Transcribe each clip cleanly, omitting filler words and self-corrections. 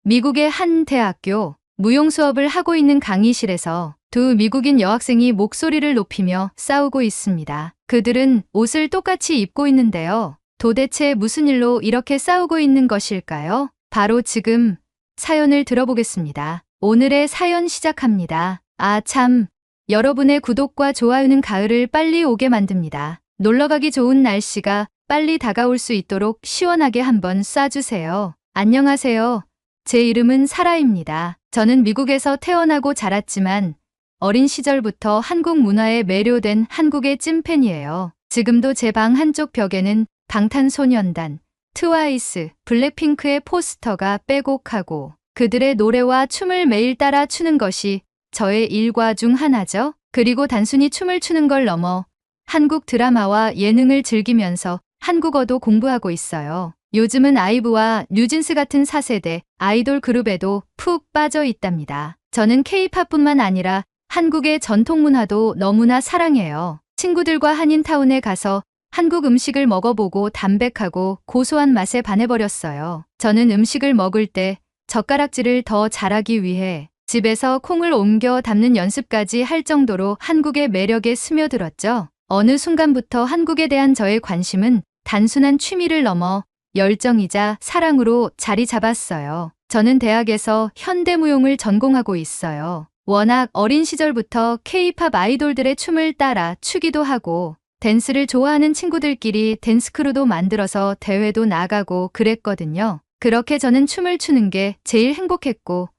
미국의 한 대학교 무용 수업을 하고 있는 강의실에서 두 미국인 여학생이 목소리를 높이며 싸우고 있습니다. 그들은 옷을 똑같이 입고 있는데요. 도대체 무슨 일로 이렇게 싸우고 있는 것일까요? 바로 지금 사연을 들어보겠습니다. 오늘의 사연 시작합니다. 아, 참. 여러분의 구독과 좋아요는 가을을 빨리 오게 만듭니다. 놀러가기 좋은 날씨가 빨리 다가올 수 있도록 시원하게 한번 쏴주세요. 안녕하세요. 제 이름은 사라입니다. 저는 미국에서 태어나고 자랐지만 어린 시절부터 한국 문화에 매료된 한국의 찐팬이에요. 지금도 제 방 한쪽 벽에는 방탄소년단, 트와이스, 블랙핑크의 포스터가 빼곡하고 그들의 노래와 춤을 매일 따라 추는 것이 저의 일과 중 하나죠. 그리고 단순히 춤을 추는 걸 넘어 한국 드라마와 예능을 즐기면서 한국어도 공부하고 있어요. 요즘은 아이브와 뉴진스 같은 4세대 아이돌 그룹에도 푹 빠져 있답니다. 저는 K-팝뿐만 아니라 한국의 전통 문화도 너무나 사랑해요. 친구들과 한인타운에 가서 한국 음식을 먹어보고 담백하고 고소한 맛에 반해버렸어요. 저는 음식을 먹을 때 젓가락질을 더 잘하기 위해 집에서 콩을 옮겨 담는 연습까지 할 정도로 한국의 매력에 스며들었죠. 어느 순간부터 한국에 대한 저의 관심은 단순한 취미를 넘어 열정이자 사랑으로 자리 잡았어요. 저는 대학에서 현대무용을 전공하고 있어요. 워낙 어린 시절부터 K-팝 아이돌들의 춤을 따라 추기도 하고 댄스를 좋아하는 친구들끼리 댄스크루도 만들어서 대회도 나가고 그랬거든요. 그렇게 저는 춤을 추는 게 제일 행복했고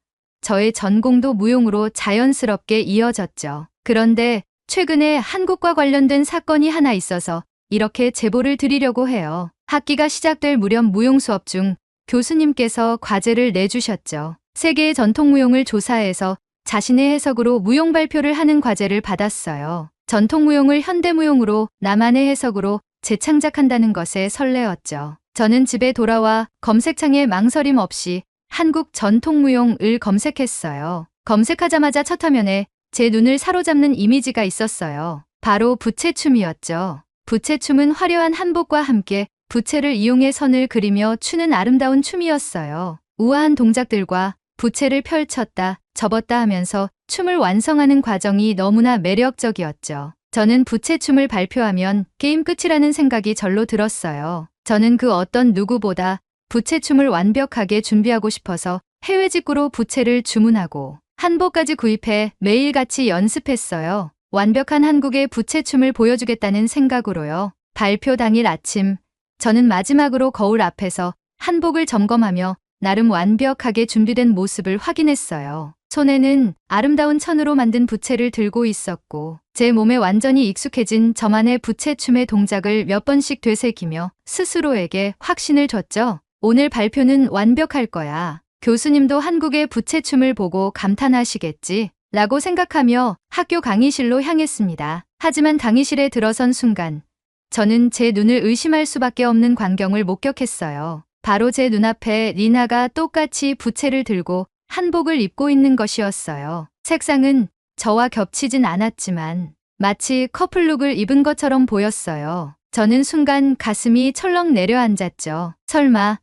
저의 전공도 무용으로 자연스럽게 이어졌죠. 그런데 최근에 한국과 관련된 사건이 하나 있어서 이렇게 제보를 드리려고 해요. 학기가 시작될 무렵 무용 수업 중 교수님께서 과제를 내주셨죠. 세계의 전통 무용을 조사해서 자신의 해석으로 무용 발표를 하는 과제를 받았어요. 전통 무용을 현대 무용으로 나만의 해석으로 재창작한다는 것에 설레었죠. 저는 집에 돌아와 검색창에 망설임 없이 한국 전통 무용을 검색했어요. 검색하자마자 첫 화면에 제 눈을 사로잡는 이미지가 있었어요. 바로 부채춤이었죠. 부채춤은 화려한 한복과 함께 부채를 이용해 선을 그리며 추는 아름다운 춤이었어요. 우아한 동작들과 부채를 펼쳤다, 접었다 하면서 춤을 완성하는 과정이 너무나 매력적이었죠. 저는 부채춤을 발표하면 게임 끝이라는 생각이 절로 들었어요. 저는 그 어떤 누구보다 부채춤을 완벽하게 준비하고 싶어서 해외 직구로 부채를 주문하고 한복까지 구입해 매일같이 연습했어요. 완벽한 한국의 부채춤을 보여주겠다는 생각으로요. 발표 당일 아침, 저는 마지막으로 거울 앞에서 한복을 점검하며 나름 완벽하게 준비된 모습을 확인했어요. 손에는 아름다운 천으로 만든 부채를 들고 있었고 제 몸에 완전히 익숙해진 저만의 부채춤의 동작을 몇 번씩 되새기며 스스로에게 확신을 줬죠. 오늘 발표는 완벽할 거야. 교수님도 한국의 부채춤을 보고 감탄하시겠지 라고 생각하며 학교 강의실로 향했습니다. 하지만 강의실에 들어선 순간 저는 제 눈을 의심할 수밖에 없는 광경을 목격했어요. 바로 제 눈앞에 리나가 똑같이 부채를 들고 한복을 입고 있는 것이었어요. 색상은 저와 겹치진 않았지만 마치 커플룩을 입은 것처럼 보였어요. 저는 순간 가슴이 철렁 내려앉았죠. 설마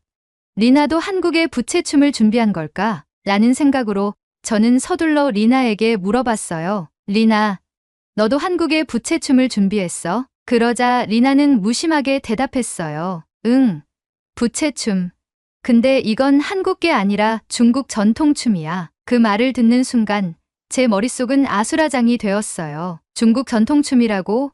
리나도 한국의 부채춤을 준비한 걸까? 라는 생각으로 저는 서둘러 리나에게 물어봤어요. 리나, 너도 한국의 부채춤을 준비했어? 그러자 리나는 무심하게 대답했어요. 응, 부채춤. 근데 이건 한국게 아니라 중국 전통춤이야. 그 말을 듣는 순간 제 머릿속은 아수라장이 되었어요. 중국 전통춤이라고?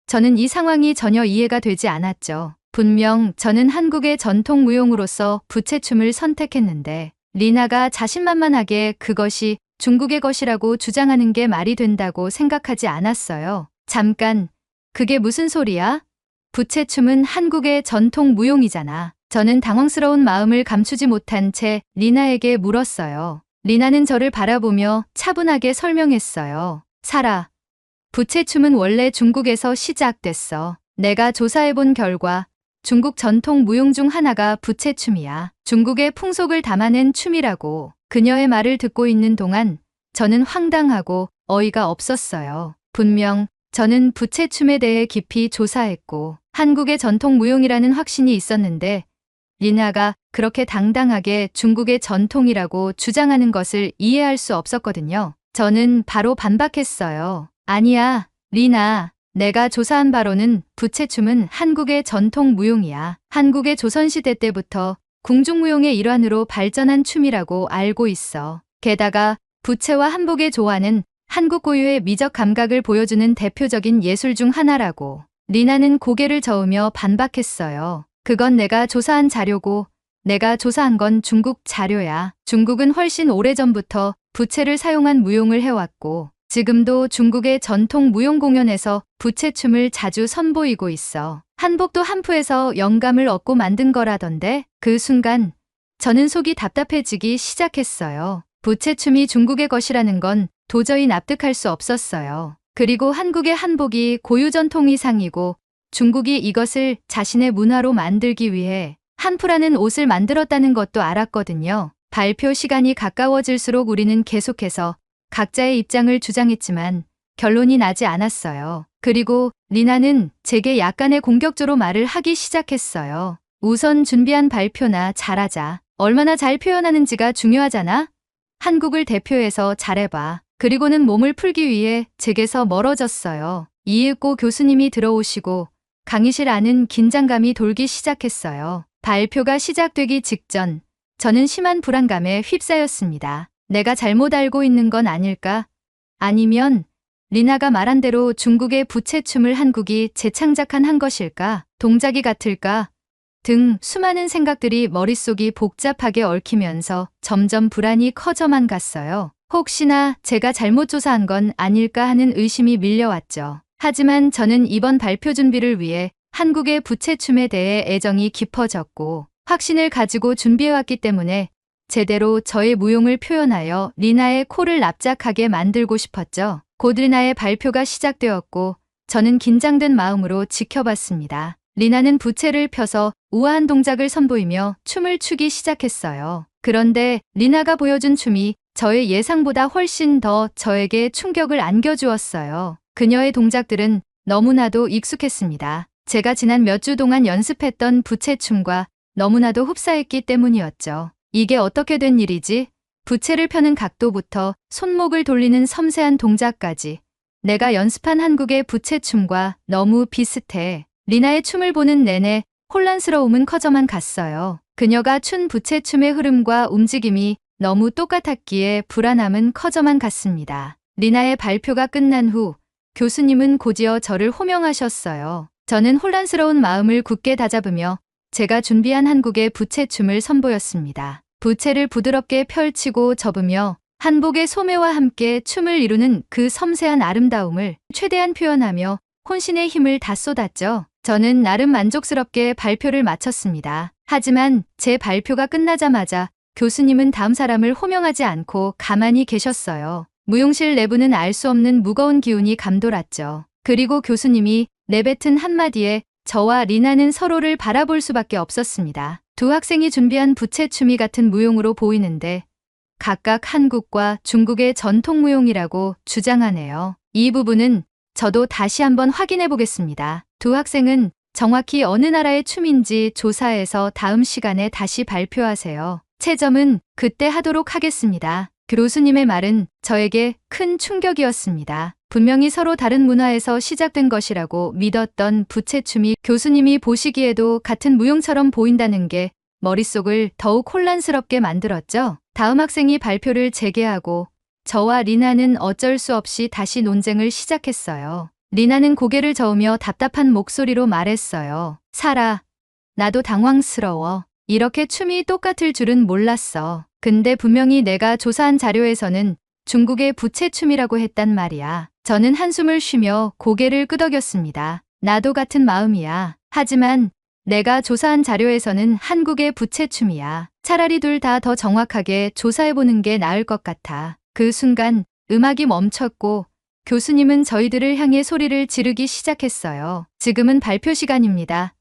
저는 이 상황이 전혀 이해가 되지 않았죠. 분명 저는 한국의 전통 무용으로서 부채춤을 선택했는데 리나가 자신만만하게 그것이 중국의 것이라고 주장하는 게 말이 된다고 생각하지 않았어요. 잠깐, 그게 무슨 소리야? 부채춤은 한국의 전통 무용이잖아. 저는 당황스러운 마음을 감추지 못한 채 리나에게 물었어요. 리나는 저를 바라보며 차분하게 설명했어요. 사라, 부채춤은 원래 중국에서 시작됐어. 내가 조사해본 결과 중국 전통 무용 중 하나가 부채춤이야. 중국의 풍속을 담아낸 춤이라고. 그녀의 말을 듣고 있는 동안 저는 황당하고 어이가 없었어요. 분명 저는 부채춤에 대해 깊이 조사했고 한국의 전통 무용이라는 확신이 있었는데 리나가 그렇게 당당하게 중국의 전통이라고 주장하는 것을 이해할 수 없었거든요. 저는 바로 반박했어요. 아니야, 리나. 내가 조사한 바로는 부채춤은 한국의 전통 무용이야. 한국의 조선시대 때부터 궁중무용의 일환으로 발전한 춤이라고 알고 있어. 게다가 부채와 한복의 조화는 한국 고유의 미적 감각을 보여주는 대표적인 예술 중 하나라고. 리나는 고개를 저으며 반박했어요. 그건 내가 조사한 자료고 내가 조사한 건 중국 자료야. 중국은 훨씬 오래전부터 부채를 사용한 무용을 해왔고 지금도 중국의 전통 무용 공연에서 부채춤을 자주 선보이고 있어. 한복도 한푸에서 영감을 얻고 만든 거라던데. 그 순간 저는 속이 답답해지기 시작했어요. 부채춤이 중국의 것이라는 건 도저히 납득할 수 없었어요. 그리고 한국의 한복이 고유 전통 의상이고 중국이 이것을 자신의 문화로 만들기 위해 한푸라는 옷을 만들었다는 것도 알았거든요. 발표 시간이 가까워질수록 우리는 계속해서 각자의 입장을 주장했지만 결론이 나지 않았어요. 그리고 리나는 제게 약간의 공격적으로 말을 하기 시작했어요. 우선 준비한 발표나 잘하자. 얼마나 잘 표현하는지가 중요하잖아. 한국을 대표해서 잘해봐. 그리고는 몸을 풀기 위해 제게서 멀어졌어요. 이윽고 교수님이 들어오시고 강의실 안은 긴장감이 돌기 시작했어요. 발표가 시작되기 직전 저는 심한 불안감에 휩싸였습니다. 내가 잘못 알고 있는 건 아닐까? 아니면 리나가 말한 대로 중국의 부채춤을 한국이 재창작한 한 것일까? 동작이 같을까? 등 수많은 생각들이 머릿속이 복잡하게 얽히면서 점점 불안이 커져만 갔어요. 혹시나 제가 잘못 조사한 건 아닐까 하는 의심이 밀려왔죠. 하지만 저는 이번 발표 준비를 위해 한국의 부채춤에 대해 애정이 깊어졌고 확신을 가지고 준비해왔기 때문에 제대로 저의 무용을 표현하여 리나의 코를 납작하게 만들고 싶었죠. 곧 리나의 발표가 시작되었고 저는 긴장된 마음으로 지켜봤습니다. 리나는 부채를 펴서 우아한 동작을 선보이며 춤을 추기 시작했어요. 그런데 리나가 보여준 춤이 저의 예상보다 훨씬 더 저에게 충격을 안겨주었어요. 그녀의 동작들은 너무나도 익숙했습니다. 제가 지난 몇 주 동안 연습했던 부채춤과 너무나도 흡사했기 때문이었죠. 이게 어떻게 된 일이지? 부채를 펴는 각도부터 손목을 돌리는 섬세한 동작까지 내가 연습한 한국의 부채춤과 너무 비슷해. 리나의 춤을 보는 내내 혼란스러움은 커져만 갔어요. 그녀가 춘 부채춤의 흐름과 움직임이 너무 똑같았기에 불안함은 커져만 갔습니다. 리나의 발표가 끝난 후 교수님은 곧이어 저를 호명하셨어요. 저는 혼란스러운 마음을 굳게 다잡으며 제가 준비한 한국의 부채춤을 선보였습니다. 부채를 부드럽게 펼치고 접으며 한복의 소매와 함께 춤을 이루는 그 섬세한 아름다움을 최대한 표현하며 혼신의 힘을 다 쏟았죠. 저는 나름 만족스럽게 발표를 마쳤습니다. 하지만 제 발표가 끝나자마자 교수님은 다음 사람을 호명하지 않고 가만히 계셨어요. 무용실 내부는 알 수 없는 무거운 기운이 감돌았죠. 그리고 교수님이 내뱉은 한마디에 저와 리나는 서로를 바라볼 수밖에 없었습니다. 두 학생이 준비한 부채춤이 같은 무용으로 보이는데 각각 한국과 중국의 전통 무용이라고 주장하네요. 이 부분은 저도 다시 한번 확인해 보겠습니다. 두 학생은 정확히 어느 나라의 춤인지 조사해서 다음 시간에 다시 발표하세요. 채점은 그때 하도록 하겠습니다. 교수님의 말은 저에게 큰 충격이었습니다. 분명히 서로 다른 문화에서 시작된 것이라고 믿었던 부채춤이 교수님이 보시기에도 같은 무용처럼 보인다는 게 머릿속을 더욱 혼란스럽게 만들었죠. 다음 학생이 발표를 재개하고 저와 리나는 어쩔 수 없이 다시 논쟁을 시작했어요. 리나는 고개를 저으며 답답한 목소리로 말했어요. 사라, 나도 당황스러워. 이렇게 춤이 똑같을 줄은 몰랐어. 근데 분명히 내가 조사한 자료에서는 중국의 부채춤이라고 했단 말이야. 저는 한숨을 쉬며 고개를 끄덕였습니다. 나도 같은 마음이야. 하지만 내가 조사한 자료에서는 한국의 부채춤이야. 차라리 둘 다 더 정확하게 조사해보는 게 나을 것 같아. 그 순간 음악이 멈췄고 교수님은 저희들을 향해 소리를 지르기 시작했어요. 지금은 발표 시간입니다.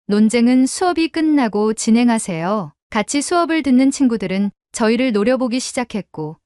논쟁은 수업이 끝나고 진행하세요. 같이 수업을 듣는 친구들은 저희를 노려보기 시작했고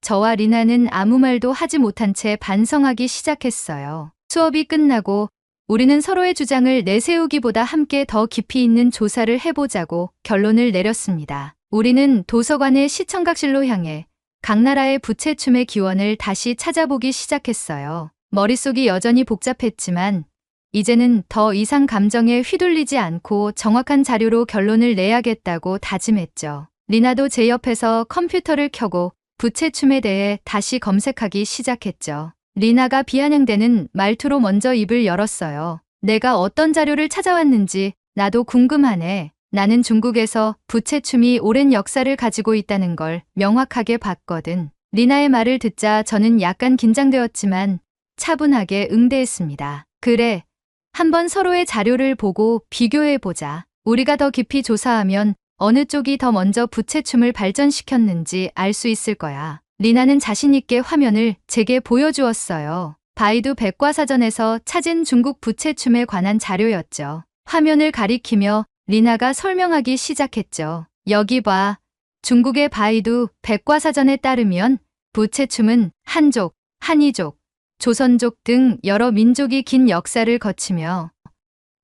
저와 리나는 아무 말도 하지 못한 채 반성하기 시작했어요. 수업이 끝나고 우리는 서로의 주장을 내세우기보다 함께 더 깊이 있는 조사를 해보자고 결론을 내렸습니다. 우리는 도서관의 시청각실로 향해 각 나라의 부채춤의 기원을 다시 찾아보기 시작했어요. 머릿속이 여전히 복잡했지만 이제는 더 이상 감정에 휘둘리지 않고 정확한 자료로 결론을 내야겠다고 다짐했죠. 리나도 제 옆에서 컴퓨터를 켜고 부채춤에 대해 다시 검색하기 시작했죠. 리나가 비아냥대는 말투로 먼저 입을 열었어요. 내가 어떤 자료를 찾아왔는지 나도 궁금하네. 나는 중국에서 부채춤이 오랜 역사를 가지고 있다는 걸 명확하게 봤거든. 리나의 말을 듣자 저는 약간 긴장되었지만 차분하게 응대했습니다. 그래, 한번 서로의 자료를 보고 비교해보자. 우리가 더 깊이 조사하면 어느 쪽이 더 먼저 부채춤을 발전시켰는지 알 수 있을 거야. 리나는 자신있게 화면을 제게 보여주었어요. 바이두 백과사전에서 찾은 중국 부채춤에 관한 자료였죠. 화면을 가리키며 리나가 설명하기 시작했죠. 여기 봐. 중국의 바이두 백과사전에 따르면 부채춤은 한족, 한이족, 조선족 등 여러 민족이 긴 역사를 거치며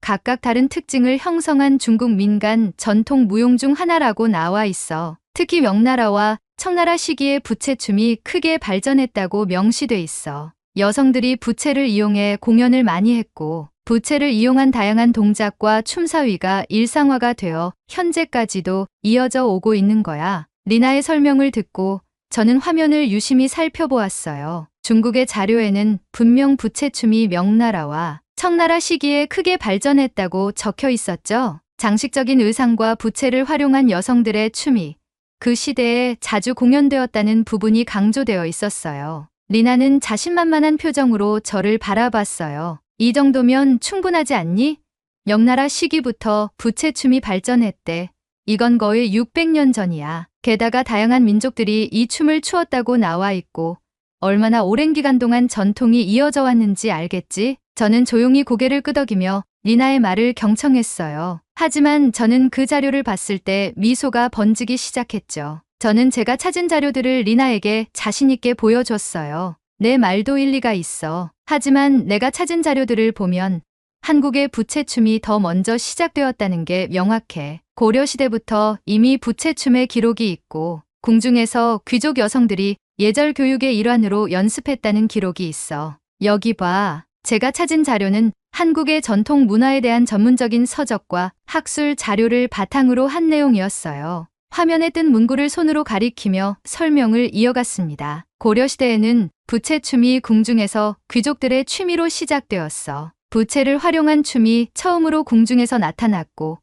각각 다른 특징을 형성한 중국 민간 전통 무용 중 하나라고 나와 있어. 특히 명나라와 청나라 시기에 부채춤이 크게 발전했다고 명시돼 있어. 여성들이 부채를 이용해 공연을 많이 했고 부채를 이용한 다양한 동작과 춤사위가 일상화가 되어 현재까지도 이어져 오고 있는 거야. 리나의 설명을 듣고 저는 화면을 유심히 살펴보았어요. 중국의 자료에는 분명 부채춤이 명나라와 청나라 시기에 크게 발전했다고 적혀 있었죠. 장식적인 의상과 부채를 활용한 여성들의 춤이 그 시대에 자주 공연되었다는 부분이 강조되어 있었어요. 리나는 자신만만한 표정으로 저를 바라봤어요. 이 정도면 충분하지 않니? 명나라 시기부터 부채춤이 발전했대. 이건 거의 600년 전이야. 게다가 다양한 민족들이 이 춤을 추었다고 나와 있고 얼마나 오랜 기간 동안 전통이 이어져 왔는지 알겠지? 저는 조용히 고개를 끄덕이며 리나의 말을 경청했어요. 하지만 저는 그 자료를 봤을 때 미소가 번지기 시작했죠. 저는 제가 찾은 자료들을 리나에게 자신있게 보여줬어요. 내 말도 일리가 있어. 하지만 내가 찾은 자료들을 보면 한국의 부채춤이 더 먼저 시작되었다는 게 명확해. 고려시대부터 이미 부채춤의 기록이 있고 궁중에서 귀족 여성들이 예절 교육의 일환으로 연습했다는 기록이 있어. 여기 봐. 제가 찾은 자료는 한국의 전통 문화에 대한 전문적인 서적과 학술 자료를 바탕으로 한 내용이었어요. 화면에 뜬 문구를 손으로 가리키며 설명을 이어갔습니다. 고려시대에는 부채춤이 궁중에서 귀족들의 취미로 시작되었어. 부채를 활용한 춤이 처음으로 궁중에서 나타났고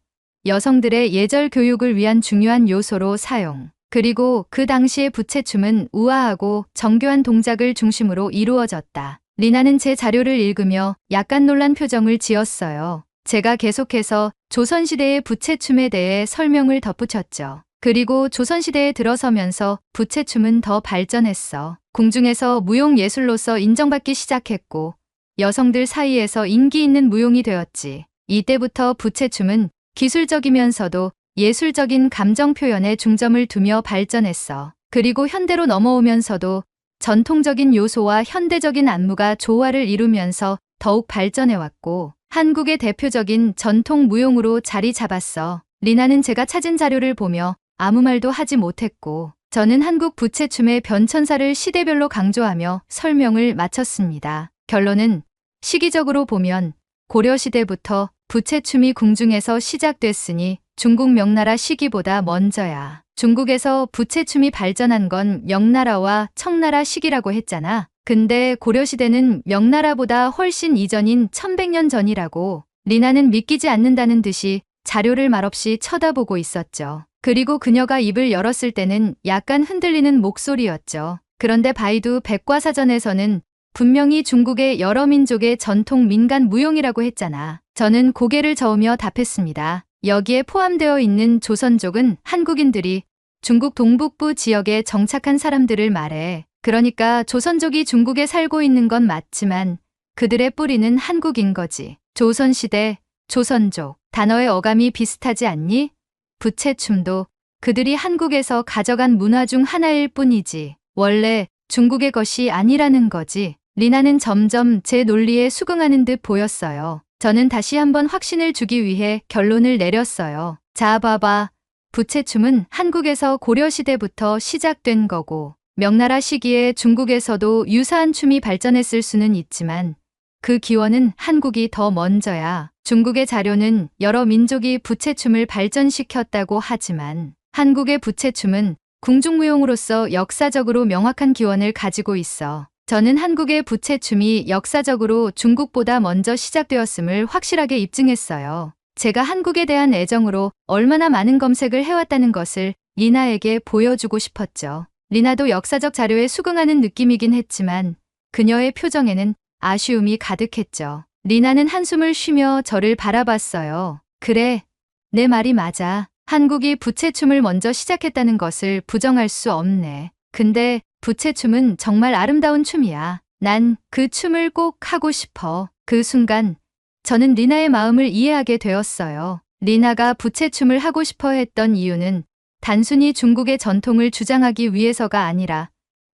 여성들의 예절 교육을 위한 중요한 요소로 사용. 그리고 그 당시의 부채춤은 우아하고 정교한 동작을 중심으로 이루어졌다. 리나는 제 자료를 읽으며 약간 놀란 표정을 지었어요. 제가 계속해서 조선시대의 부채춤에 대해 설명을 덧붙였죠. 그리고 조선시대에 들어서면서 부채춤은 더 발전했어. 궁중에서 무용 예술로서 인정받기 시작했고 여성들 사이에서 인기 있는 무용이 되었지. 이때부터 부채춤은 기술적이면서도 예술적인 감정 표현에 중점을 두며 발전했어. 그리고 현대로 넘어오면서도 전통적인 요소와 현대적인 안무가 조화를 이루면서 더욱 발전해왔고 한국의 대표적인 전통 무용으로 자리 잡았어. 리나는 제가 찾은 자료를 보며 아무 말도 하지 못했고 저는 한국 부채춤의 변천사를 시대별로 강조하며 설명을 마쳤습니다. 결론은 시기적으로 보면 고려시대부터 부채춤이 궁중에서 시작됐으니 중국 명나라 시기보다 먼저야. 중국에서 부채춤이 발전한 건 명나라와 청나라 시기라고 했잖아. 근데 고려시대는 명나라보다 훨씬 이전인 1100년 전이라고. 리나는 믿기지 않는다는 듯이 자료를 말없이 쳐다보고 있었죠. 그리고 그녀가 입을 열었을 때는 약간 흔들리는 목소리였죠. 그런데 바이두 백과사전에서는 분명히 중국의 여러 민족의 전통 민간 무용이라고 했잖아. 저는 고개를 저으며 답했습니다. 여기에 포함되어 있는 조선족은 한국인들이 중국 동북부 지역에 정착한 사람들을 말해. 그러니까 조선족이 중국에 살고 있는 건 맞지만 그들의 뿌리는 한국인 거지. 조선시대, 조선족. 단어의 어감이 비슷하지 않니? 부채춤도 그들이 한국에서 가져간 문화 중 하나일 뿐이지. 원래 중국의 것이 아니라는 거지. 리나는 점점 제 논리에 수긍하는 듯 보였어요. 저는 다시 한번 확신을 주기 위해 결론을 내렸어요. 자, 봐봐. 부채춤은 한국에서 고려시대부터 시작된 거고, 명나라 시기에 중국에서도 유사한 춤이 발전했을 수는 있지만, 그 기원은 한국이 더 먼저야. 중국의 자료는 여러 민족이 부채춤을 발전시켰다고 하지만, 한국의 부채춤은 궁중무용으로서 역사적으로 명확한 기원을 가지고 있어. 저는 한국의 부채춤이 역사적으로 중국보다 먼저 시작되었음을 확실하게 입증했어요. 제가 한국에 대한 애정으로 얼마나 많은 검색을 해왔다는 것을 리나에게 보여주고 싶었죠. 리나도 역사적 자료에 수긍하는 느낌이긴 했지만 그녀의 표정에는 아쉬움이 가득했죠. 리나는 한숨을 쉬며 저를 바라봤어요. 그래, 내 말이 맞아. 한국이 부채춤을 먼저 시작했다는 것을 부정할 수 없네. 근데 부채춤은 정말 아름다운 춤이야. 난 그 춤을 꼭 하고 싶어. 그 순간 저는 리나의 마음을 이해하게 되었어요. 리나가 부채춤을 하고 싶어 했던 이유는 단순히 중국의 전통을 주장하기 위해서가 아니라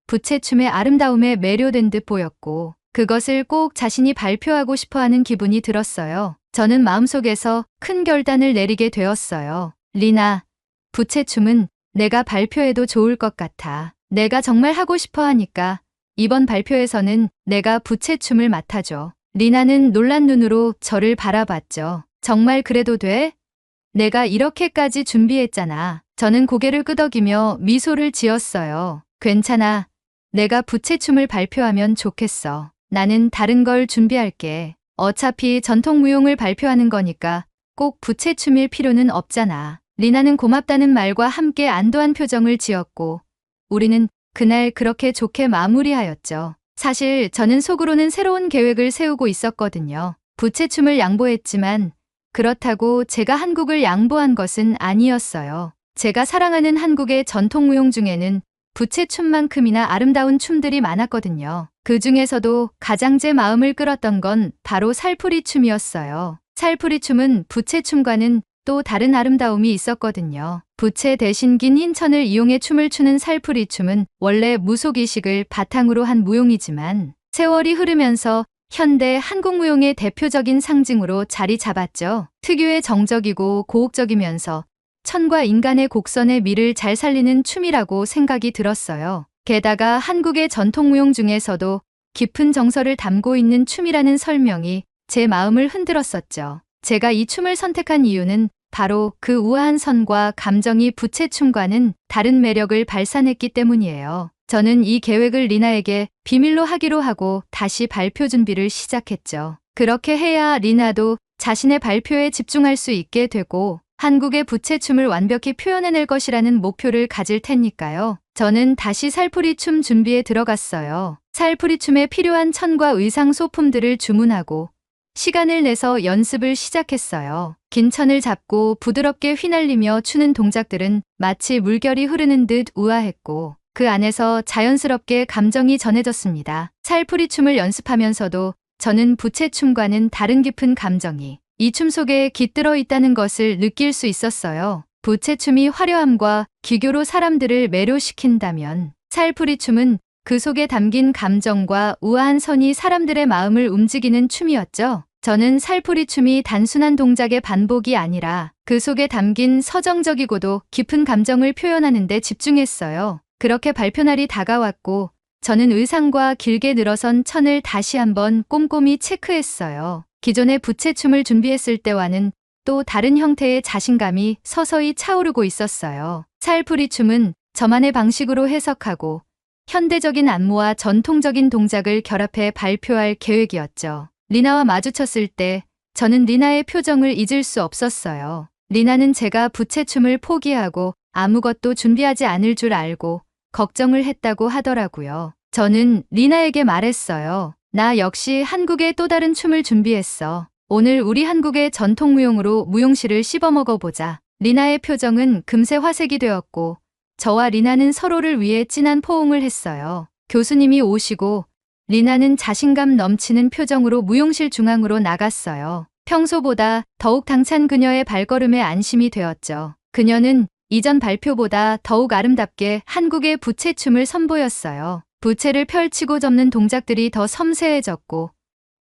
부채춤의 아름다움에 매료된 듯 보였고 그것을 꼭 자신이 발표하고 싶어 하는 기분이 들었어요. 저는 마음속에서 큰 결단을 내리게 되었어요. 리나, 부채춤은 내가 발표해도 좋을 것 같아. 내가 정말 하고 싶어 하니까 이번 발표에서는 내가 부채춤을 맡아줘. 리나는 놀란 눈으로 저를 바라봤죠. 정말 그래도 돼? 내가 이렇게까지 준비했잖아. 저는 고개를 끄덕이며 미소를 지었어요. 괜찮아. 내가 부채춤을 발표하면 좋겠어. 나는 다른 걸 준비할게. 어차피 전통무용을 발표하는 거니까 꼭 부채춤일 필요는 없잖아. 리나는 고맙다는 말과 함께 안도한 표정을 지었고 우리는 그날 그렇게 좋게 마무리하였죠. 사실 저는 속으로는 새로운 계획을 세우고 있었거든요. 부채춤을 양보했지만 그렇다고 제가 한국을 양보한 것은 아니었어요. 제가 사랑하는 한국의 전통무용 중에는 부채춤만큼이나 아름다운 춤들이 많았거든요. 그 중에서도 가장 제 마음을 끌었던 건 바로 살풀이 춤이었어요. 살풀이 춤은 부채춤과는 또 다른 아름다움이 있었거든요. 부채 대신 긴 흰 천을 이용해 춤을 추는 살풀이 춤은 원래 무속의식을 바탕으로 한 무용이지만 세월이 흐르면서 현대 한국 무용의 대표적인 상징으로 자리 잡았죠. 특유의 정적이고 고혹적이면서 천과 인간의 곡선의 미를 잘 살리는 춤이라고 생각이 들었어요. 게다가 한국의 전통무용 중에서도 깊은 정서를 담고 있는 춤이라는 설명이 제 마음을 흔들었었죠. 제가 이 춤을 선택한 이유는 바로 그 우아한 선과 감정이 부채춤과는 다른 매력을 발산했기 때문이에요. 저는 이 계획을 리나에게 비밀로 하기로 하고 다시 발표 준비를 시작했죠. 그렇게 해야 리나도 자신의 발표에 집중할 수 있게 되고 한국의 부채춤을 완벽히 표현해낼 것이라는 목표를 가질 테니까요. 저는 다시 살풀이 춤 준비에 들어갔어요. 살풀이 춤에 필요한 천과 의상 소품들을 주문하고 시간을 내서 연습을 시작했어요. 긴 천을 잡고 부드럽게 휘날리며 추는 동작들은 마치 물결이 흐르는 듯 우아했고 그 안에서 자연스럽게 감정이 전해졌습니다. 살풀이 춤을 연습하면서도 저는 부채춤과는 다른 깊은 감정이 이 춤 속에 깃들어 있다는 것을 느낄 수 있었어요. 부채춤이 화려함과 기교로 사람들을 매료시킨다면 살풀이 춤은 그 속에 담긴 감정과 우아한 선이 사람들의 마음을 움직이는 춤이었죠. 저는 살풀이 춤이 단순한 동작의 반복이 아니라 그 속에 담긴 서정적이고도 깊은 감정을 표현하는 데 집중했어요. 그렇게 발표날이 다가왔고 저는 의상과 길게 늘어선 천을 다시 한번 꼼꼼히 체크했어요. 기존의 부채춤을 준비했을 때와는 또 다른 형태의 자신감이 서서히 차오르고 있었어요. 살풀이 춤은 저만의 방식으로 해석하고 현대적인 안무와 전통적인 동작을 결합해 발표할 계획이었죠. 리나와 마주쳤을 때 저는 리나의 표정을 잊을 수 없었어요. 리나는 제가 부채춤을 포기하고 아무것도 준비하지 않을 줄 알고 걱정을 했다고 하더라고요. 저는 리나에게 말했어요. 나 역시 한국의 또 다른 춤을 준비했어. 오늘 우리 한국의 전통무용으로 무용실을 씹어먹어보자. 리나의 표정은 금세 화색이 되었고 저와 리나는 서로를 위해 진한 포옹을 했어요. 교수님이 오시고 리나는 자신감 넘치는 표정으로 무용실 중앙으로 나갔어요. 평소보다 더욱 당찬 그녀의 발걸음에 안심이 되었죠. 그녀는 이전 발표보다 더욱 아름답게 한국의 부채춤을 선보였어요. 부채를 펼치고 접는 동작들이 더 섬세해졌고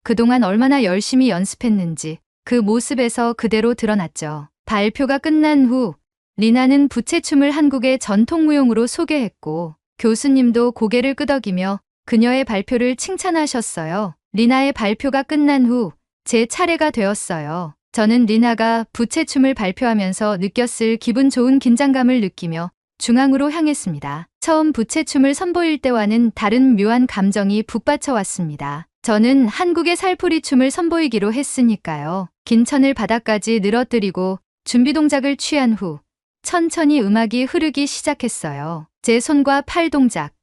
그동안 얼마나 열심히 연습했는지 그 모습에서 그대로 드러났죠. 발표가 끝난 후 리나는 부채춤을 한국의 전통무용으로 소개했고 교수님도 고개를 끄덕이며 그녀의 발표를 칭찬하셨어요. 리나의 발표가 끝난 후 제 차례가 되었어요. 저는 리나가 부채춤을 발표하면서 느꼈을 기분 좋은 긴장감을 느끼며 중앙으로 향했습니다. 처음 부채춤을 선보일 때와는 다른 묘한 감정이 북받쳐 왔습니다. 저는 한국의 살풀이춤을 선보이기로 했으니까요. 긴 천을 바닥까지 늘어뜨리고 준비 동작을 취한 후 천천히 음악이 흐르기 시작했어요. 제 손과 팔 동작,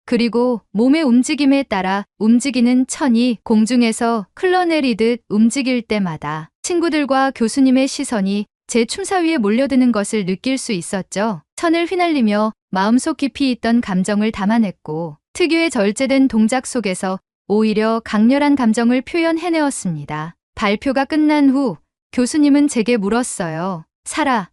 그리고 몸의 움직임에 따라 움직이는 천이 공중에서 흘러내리듯 움직일 때마다 친구들과 교수님의 시선이 제 춤사 위에 몰려드는 것을 느낄 수 있었죠. 천을 휘날리며 마음속 깊이 있던 감정을 담아냈고 특유의 절제된 동작 속에서 오히려 강렬한 감정을 표현해내었습니다. 발표가 끝난 후 교수님은 제게 물었어요. 사라,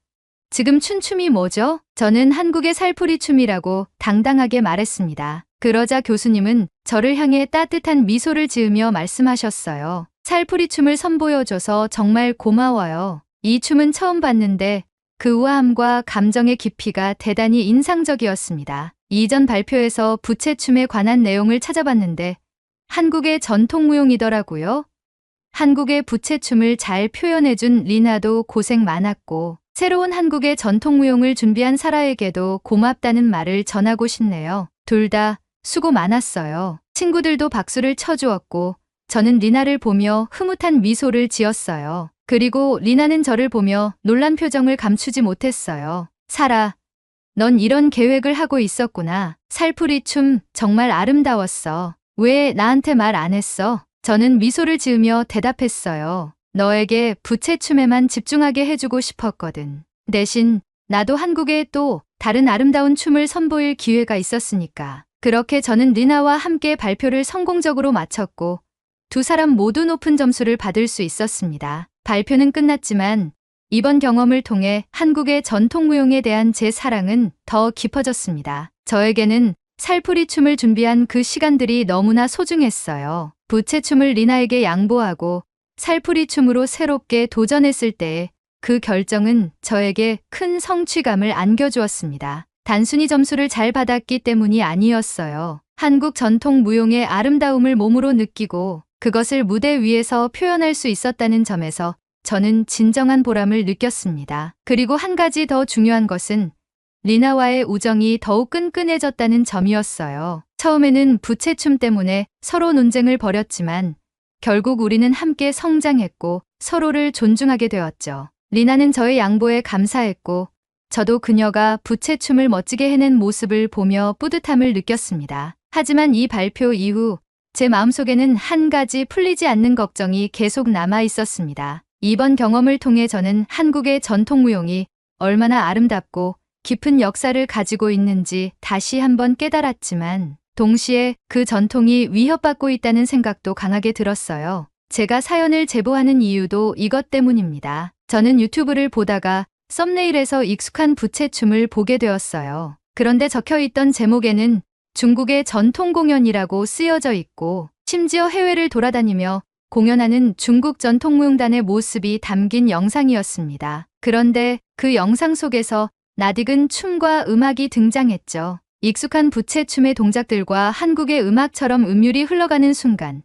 지금 춘 춤이 뭐죠? 저는 한국의 살풀이 춤이라고 당당하게 말했습니다. 그러자 교수님은 저를 향해 따뜻한 미소를 지으며 말씀하셨어요. 살풀이 춤을 선보여줘서 정말 고마워요. 이 춤은 처음 봤는데 그 우아함과 감정의 깊이가 대단히 인상적이었습니다. 이전 발표에서 부채춤에 관한 내용을 찾아봤는데 한국의 전통무용이더라고요. 한국의 부채춤을 잘 표현해준 리나도 고생 많았고 새로운 한국의 전통무용을 준비한 사라에게도 고맙다는 말을 전하고 싶네요. 둘 다 수고 많았어요. 친구들도 박수를 쳐주었고 저는 리나를 보며 흐뭇한 미소를 지었어요. 그리고 리나는 저를 보며 놀란 표정을 감추지 못했어요. 사라, 넌 이런 계획을 하고 있었구나. 살풀이 춤 정말 아름다웠어. 왜 나한테 말 안 했어? 저는 미소를 지으며 대답했어요. 너에게 부채춤에만 집중하게 해주고 싶었거든. 대신 나도 한국에 또 다른 아름다운 춤을 선보일 기회가 있었으니까. 그렇게 저는 리나와 함께 발표를 성공적으로 마쳤고 두 사람 모두 높은 점수를 받을 수 있었습니다. 발표는 끝났지만 이번 경험을 통해 한국의 전통무용에 대한 제 사랑은 더 깊어졌습니다. 저에게는 살풀이 춤을 준비한 그 시간들이 너무나 소중했어요. 부채춤을 리나에게 양보하고 살풀이 춤으로 새롭게 도전했을 때의 그 결정은 저에게 큰 성취감을 안겨주었습니다. 단순히 점수를 잘 받았기 때문이 아니었어요. 한국 전통 무용의 아름다움을 몸으로 느끼고 그것을 무대 위에서 표현할 수 있었다는 점에서 저는 진정한 보람을 느꼈습니다. 그리고 한 가지 더 중요한 것은 리나와의 우정이 더욱 끈끈해졌다는 점이었어요. 처음에는 부채춤 때문에 서로 논쟁을 벌였지만 결국 우리는 함께 성장했고 서로를 존중하게 되었죠. 리나는 저의 양보에 감사했고 저도 그녀가 부채춤을 멋지게 해낸 모습을 보며 뿌듯함을 느꼈습니다. 하지만 이 발표 이후 제 마음속에는 한 가지 풀리지 않는 걱정이 계속 남아 있었습니다. 이번 경험을 통해 저는 한국의 전통무용이 얼마나 아름답고 깊은 역사를 가지고 있는지 다시 한번 깨달았지만 동시에 그 전통이 위협받고 있다는 생각도 강하게 들었어요. 제가 사연을 제보하는 이유도 이것 때문입니다. 저는 유튜브를 보다가 썸네일에서 익숙한 부채춤을 보게 되었어요. 그런데 적혀있던 제목에는 중국의 전통 공연이라고 쓰여져 있고 심지어 해외를 돌아다니며 공연하는 중국 전통무용단의 모습이 담긴 영상이었습니다. 그런데 그 영상 속에서 낯익은 춤과 음악이 등장했죠. 익숙한 부채춤의 동작들과 한국의 음악처럼 음율이 흘러가는 순간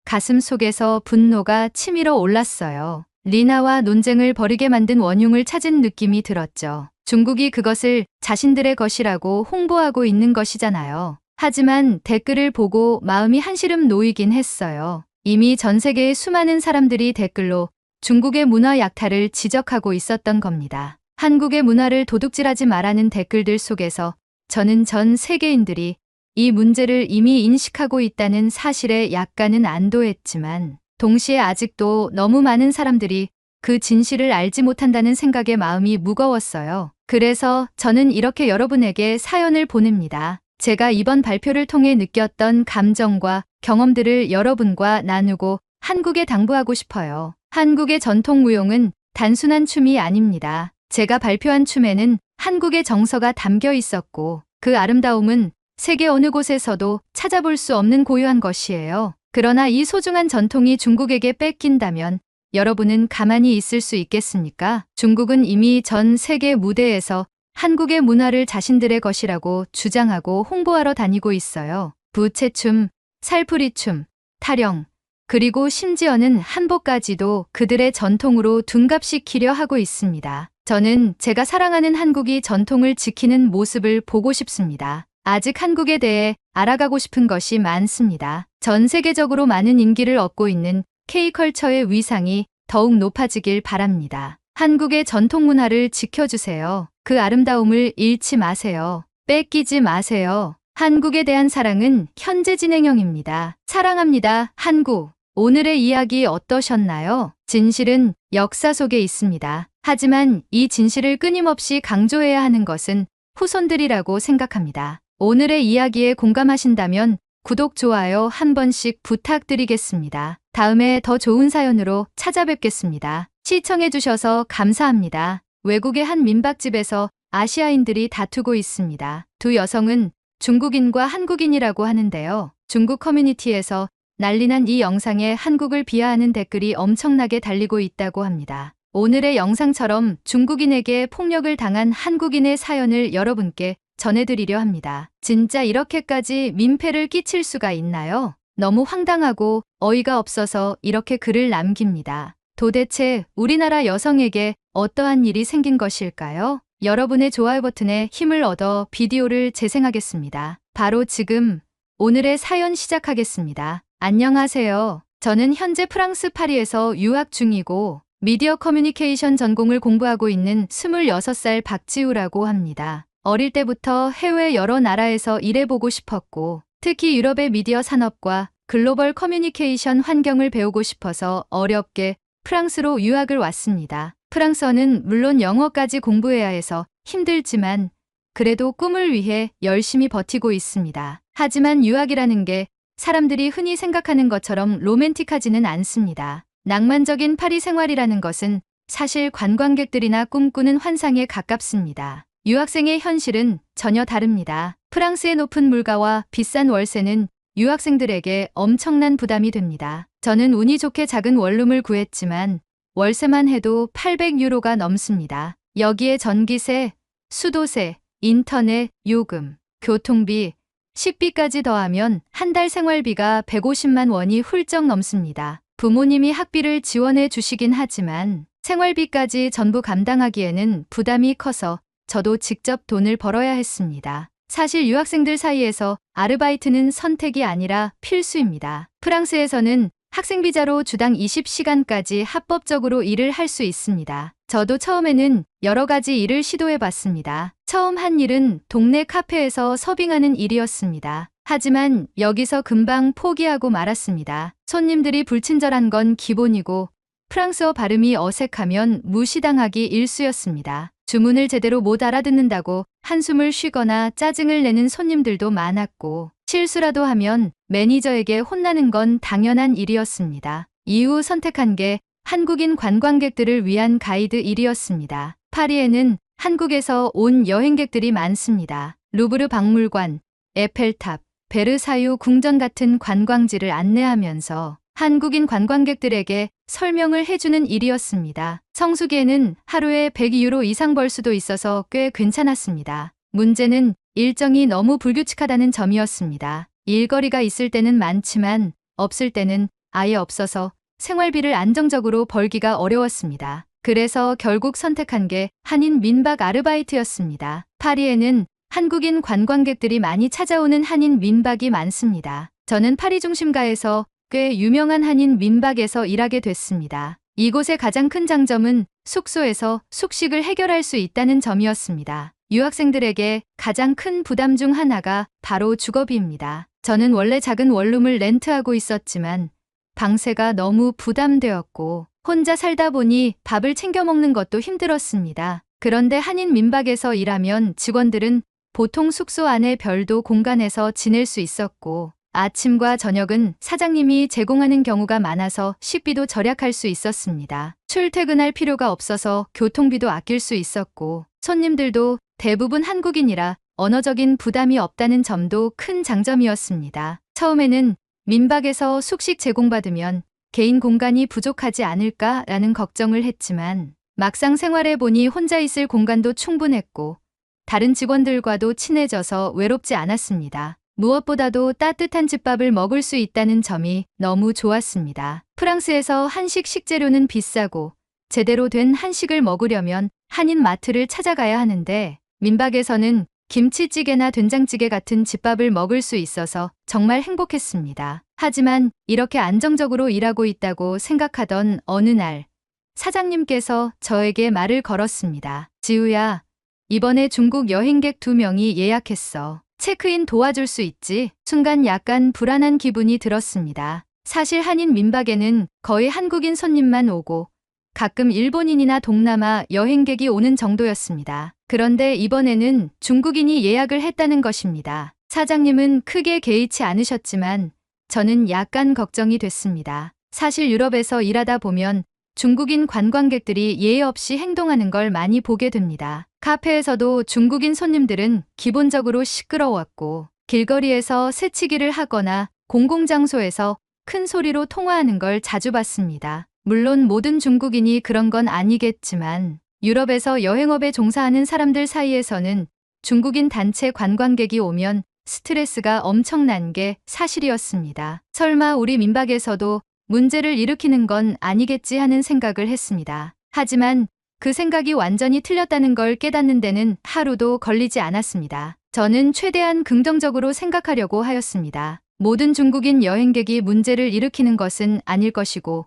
가슴 속에서 분노가 치밀어 올랐어요. 리나와 논쟁을 벌이게 만든 원흉을 찾은 느낌이 들었죠. 중국이 그것을 자신들의 것이라고 홍보하고 있는 것이잖아요. 하지만 댓글을 보고 마음이 한시름 놓이긴 했어요. 이미 전 세계의 수많은 사람들이 댓글로 중국의 문화 약탈을 지적하고 있었던 겁니다. 한국의 문화를 도둑질하지 말라는 댓글들 속에서 저는 전 세계인들이 이 문제를 이미 인식하고 있다는 사실에 약간은 안도했지만 동시에 아직도 너무 많은 사람들이 그 진실을 알지 못한다는 생각에 마음이 무거웠어요. 그래서 저는 이렇게 여러분에게 사연을 보냅니다. 제가 이번 발표를 통해 느꼈던 감정과 경험들을 여러분과 나누고 한국에 당부하고 싶어요. 한국의 전통무용은 단순한 춤이 아닙니다. 제가 발표한 춤에는 한국의 정서가 담겨 있었고 그 아름다움은 세계 어느 곳에서도 찾아볼 수 없는 고유한 것이에요. 그러나 이 소중한 전통이 중국에게 뺏긴다면 여러분은 가만히 있을 수 있겠습니까? 중국은 이미 전 세계 무대에서 한국의 문화를 자신들의 것이라고 주장하고 홍보하러 다니고 있어요. 부채춤, 살풀이춤, 타령, 그리고 심지어는 한복까지도 그들의 전통으로 둔갑시키려 하고 있습니다. 저는 제가 사랑하는 한국이 전통을 지키는 모습을 보고 싶습니다. 아직 한국에 대해 알아가고 싶은 것이 많습니다. 전 세계적으로 많은 인기를 얻고 있는 K컬처의 위상이 더욱 높아지길 바랍니다. 한국의 전통 문화를 지켜주세요. 그 아름다움을 잃지 마세요. 뺏기지 마세요. 한국에 대한 사랑은 현재 진행형입니다. 사랑합니다, 한국. 오늘의 이야기 어떠셨나요? 진실은 역사 속에 있습니다. 하지만 이 진실을 끊임없이 강조해야 하는 것은 후손들이라고 생각합니다. 오늘의 이야기에 공감하신다면 구독, 좋아요 한 번씩 부탁드리겠습니다. 다음에 더 좋은 사연으로 찾아뵙겠습니다. 시청해주셔서 감사합니다. 외국의 한 민박집에서 아시아인들이 다투고 있습니다. 두 여성은 중국인과 한국인이라고 하는데요. 중국 커뮤니티에서 난리난 이 영상에 한국을 비하하는 댓글이 엄청나게 달리고 있다고 합니다. 오늘의 영상처럼 중국인에게 폭력을 당한 한국인의 사연을 여러분께 전해드리려 합니다. 진짜 이렇게까지 민폐를 끼칠 수가 있나요? 너무 황당하고 어이가 없어서 이렇게 글을 남깁니다. 도대체 우리나라 여성에게 어떠한 일이 생긴 것일까요? 여러분의 좋아요 버튼에 힘을 얻어 비디오를 재생하겠습니다. 바로 지금 오늘의 사연 시작하겠습니다. 안녕하세요. 저는 현재 프랑스 파리에서 유학 중이고 미디어 커뮤니케이션 전공을 공부하고 있는 26살 박지우라고 합니다. 어릴 때부터 해외 여러 나라에서 일해보고 싶었고 특히 유럽의 미디어 산업과 글로벌 커뮤니케이션 환경을 배우고 싶어서 어렵게 프랑스로 유학을 왔습니다. 프랑스어는 물론 영어까지 공부해야 해서 힘들지만 그래도 꿈을 위해 열심히 버티고 있습니다. 하지만 유학이라는 게 사람들이 흔히 생각하는 것처럼 로맨틱하지는 않습니다. 낭만적인 파리 생활이라는 것은 사실 관광객들이나 꿈꾸는 환상에 가깝습니다. 유학생의 현실은 전혀 다릅니다. 프랑스의 높은 물가와 비싼 월세는 유학생들에게 엄청난 부담이 됩니다. 저는 운이 좋게 작은 원룸을 구했지만 월세만 해도 800유로가 넘습니다. 여기에 전기세, 수도세, 인터넷, 요금, 교통비, 식비까지 더하면 한 달 생활비가 150만 원이 훌쩍 넘습니다. 부모님이 학비를 지원해 주시긴 하지만 생활비까지 전부 감당하기에는 부담이 커서 저도 직접 돈을 벌어야 했습니다. 사실 유학생들 사이에서 아르바이트는 선택이 아니라 필수입니다. 프랑스에서는 학생비자로 주당 20시간까지 합법적으로 일을 할 수 있습니다. 저도 처음에는 여러 가지 일을 시도해 봤습니다. 처음 한 일은 동네 카페에서 서빙하는 일이었습니다. 하지만 여기서 금방 포기하고 말았습니다. 손님들이 불친절한 건 기본이고 프랑스어 발음이 어색하면 무시당하기 일쑤였습니다. 주문을 제대로 못 알아듣는다고 한숨을 쉬거나 짜증을 내는 손님들도 많았고 실수라도 하면 매니저에게 혼나는 건 당연한 일이었습니다. 이후 선택한 게 한국인 관광객들을 위한 가이드 일이었습니다. 파리에는 한국에서 온 여행객들이 많습니다. 루브르 박물관, 에펠탑, 베르사유 궁전 같은 관광지를 안내하면서 한국인 관광객들에게 설명을 해주는 일이었습니다. 성수기에는 하루에 100유로 이상 벌 수도 있어서 꽤 괜찮았습니다. 문제는 일정이 너무 불규칙하다는 점이었습니다. 일거리가 있을 때는 많지만 없을 때는 아예 없어서 생활비를 안정적으로 벌기가 어려웠습니다. 그래서 결국 선택한 게 한인 민박 아르바이트였습니다. 파리에는 한국인 관광객들이 많이 찾아오는 한인 민박이 많습니다. 저는 파리 중심가에서 꽤 유명한 한인 민박에서 일하게 됐습니다. 이곳의 가장 큰 장점은 숙소에서 숙식을 해결할 수 있다는 점이었습니다. 유학생들에게 가장 큰 부담 중 하나가 바로 주거비입니다. 저는 원래 작은 원룸을 렌트하고 있었지만 방세가 너무 부담되었고 혼자 살다 보니 밥을 챙겨 먹는 것도 힘들었습니다. 그런데 한인 민박에서 일하면 직원들은 보통 숙소 안에 별도 공간에서 지낼 수 있었고 아침과 저녁은 사장님이 제공하는 경우가 많아서 식비도 절약할 수 있었습니다. 출퇴근할 필요가 없어서 교통비도 아낄 수 있었고 손님들도 대부분 한국인이라 언어적인 부담이 없다는 점도 큰 장점이었습니다. 처음에는 민박에서 숙식 제공받으면 개인 공간이 부족하지 않을까라는 걱정을 했지만 막상 생활해 보니 혼자 있을 공간도 충분했고 다른 직원들과도 친해져서 외롭지 않았습니다. 무엇보다도 따뜻한 집밥을 먹을 수 있다는 점이 너무 좋았습니다. 프랑스에서 한식 식재료는 비싸고 제대로 된 한식을 먹으려면 한인 마트를 찾아가야 하는데 민박에서는 김치찌개나 된장찌개 같은 집밥을 먹을 수 있어서 정말 행복했습니다. 하지만 이렇게 안정적으로 일하고 있다고 생각하던 어느 날 사장님께서 저에게 말을 걸었습니다. 지우야, 이번에 중국 여행객 2명이 예약했어. 체크인 도와줄 수 있지? 순간 약간 불안한 기분이 들었습니다. 사실 한인 민박에는 거의 한국인 손님만 오고 가끔 일본인이나 동남아 여행객이 오는 정도였습니다. 그런데 이번에는 중국인이 예약을 했다는 것입니다. 사장님은 크게 개의치 않으셨지만 저는 약간 걱정이 됐습니다. 사실 유럽에서 일하다 보면 중국인 관광객들이 예의 없이 행동하는 걸 많이 보게 됩니다. 카페에서도 중국인 손님들은 기본적으로 시끄러웠고 길거리에서 새치기를 하거나 공공장소에서 큰 소리로 통화하는 걸 자주 봤습니다. 물론 모든 중국인이 그런 건 아니겠지만 유럽에서 여행업에 종사하는 사람들 사이에서는 중국인 단체 관광객이 오면 스트레스가 엄청난 게 사실이었습니다. 설마 우리 민박에서도 문제를 일으키는 건 아니겠지 하는 생각을 했습니다. 하지만 그 생각이 완전히 틀렸다는 걸 깨닫는 데는 하루도 걸리지 않았습니다. 저는 최대한 긍정적으로 생각하려고 하였습니다. 모든 중국인 여행객이 문제를 일으키는 것은 아닐 것이고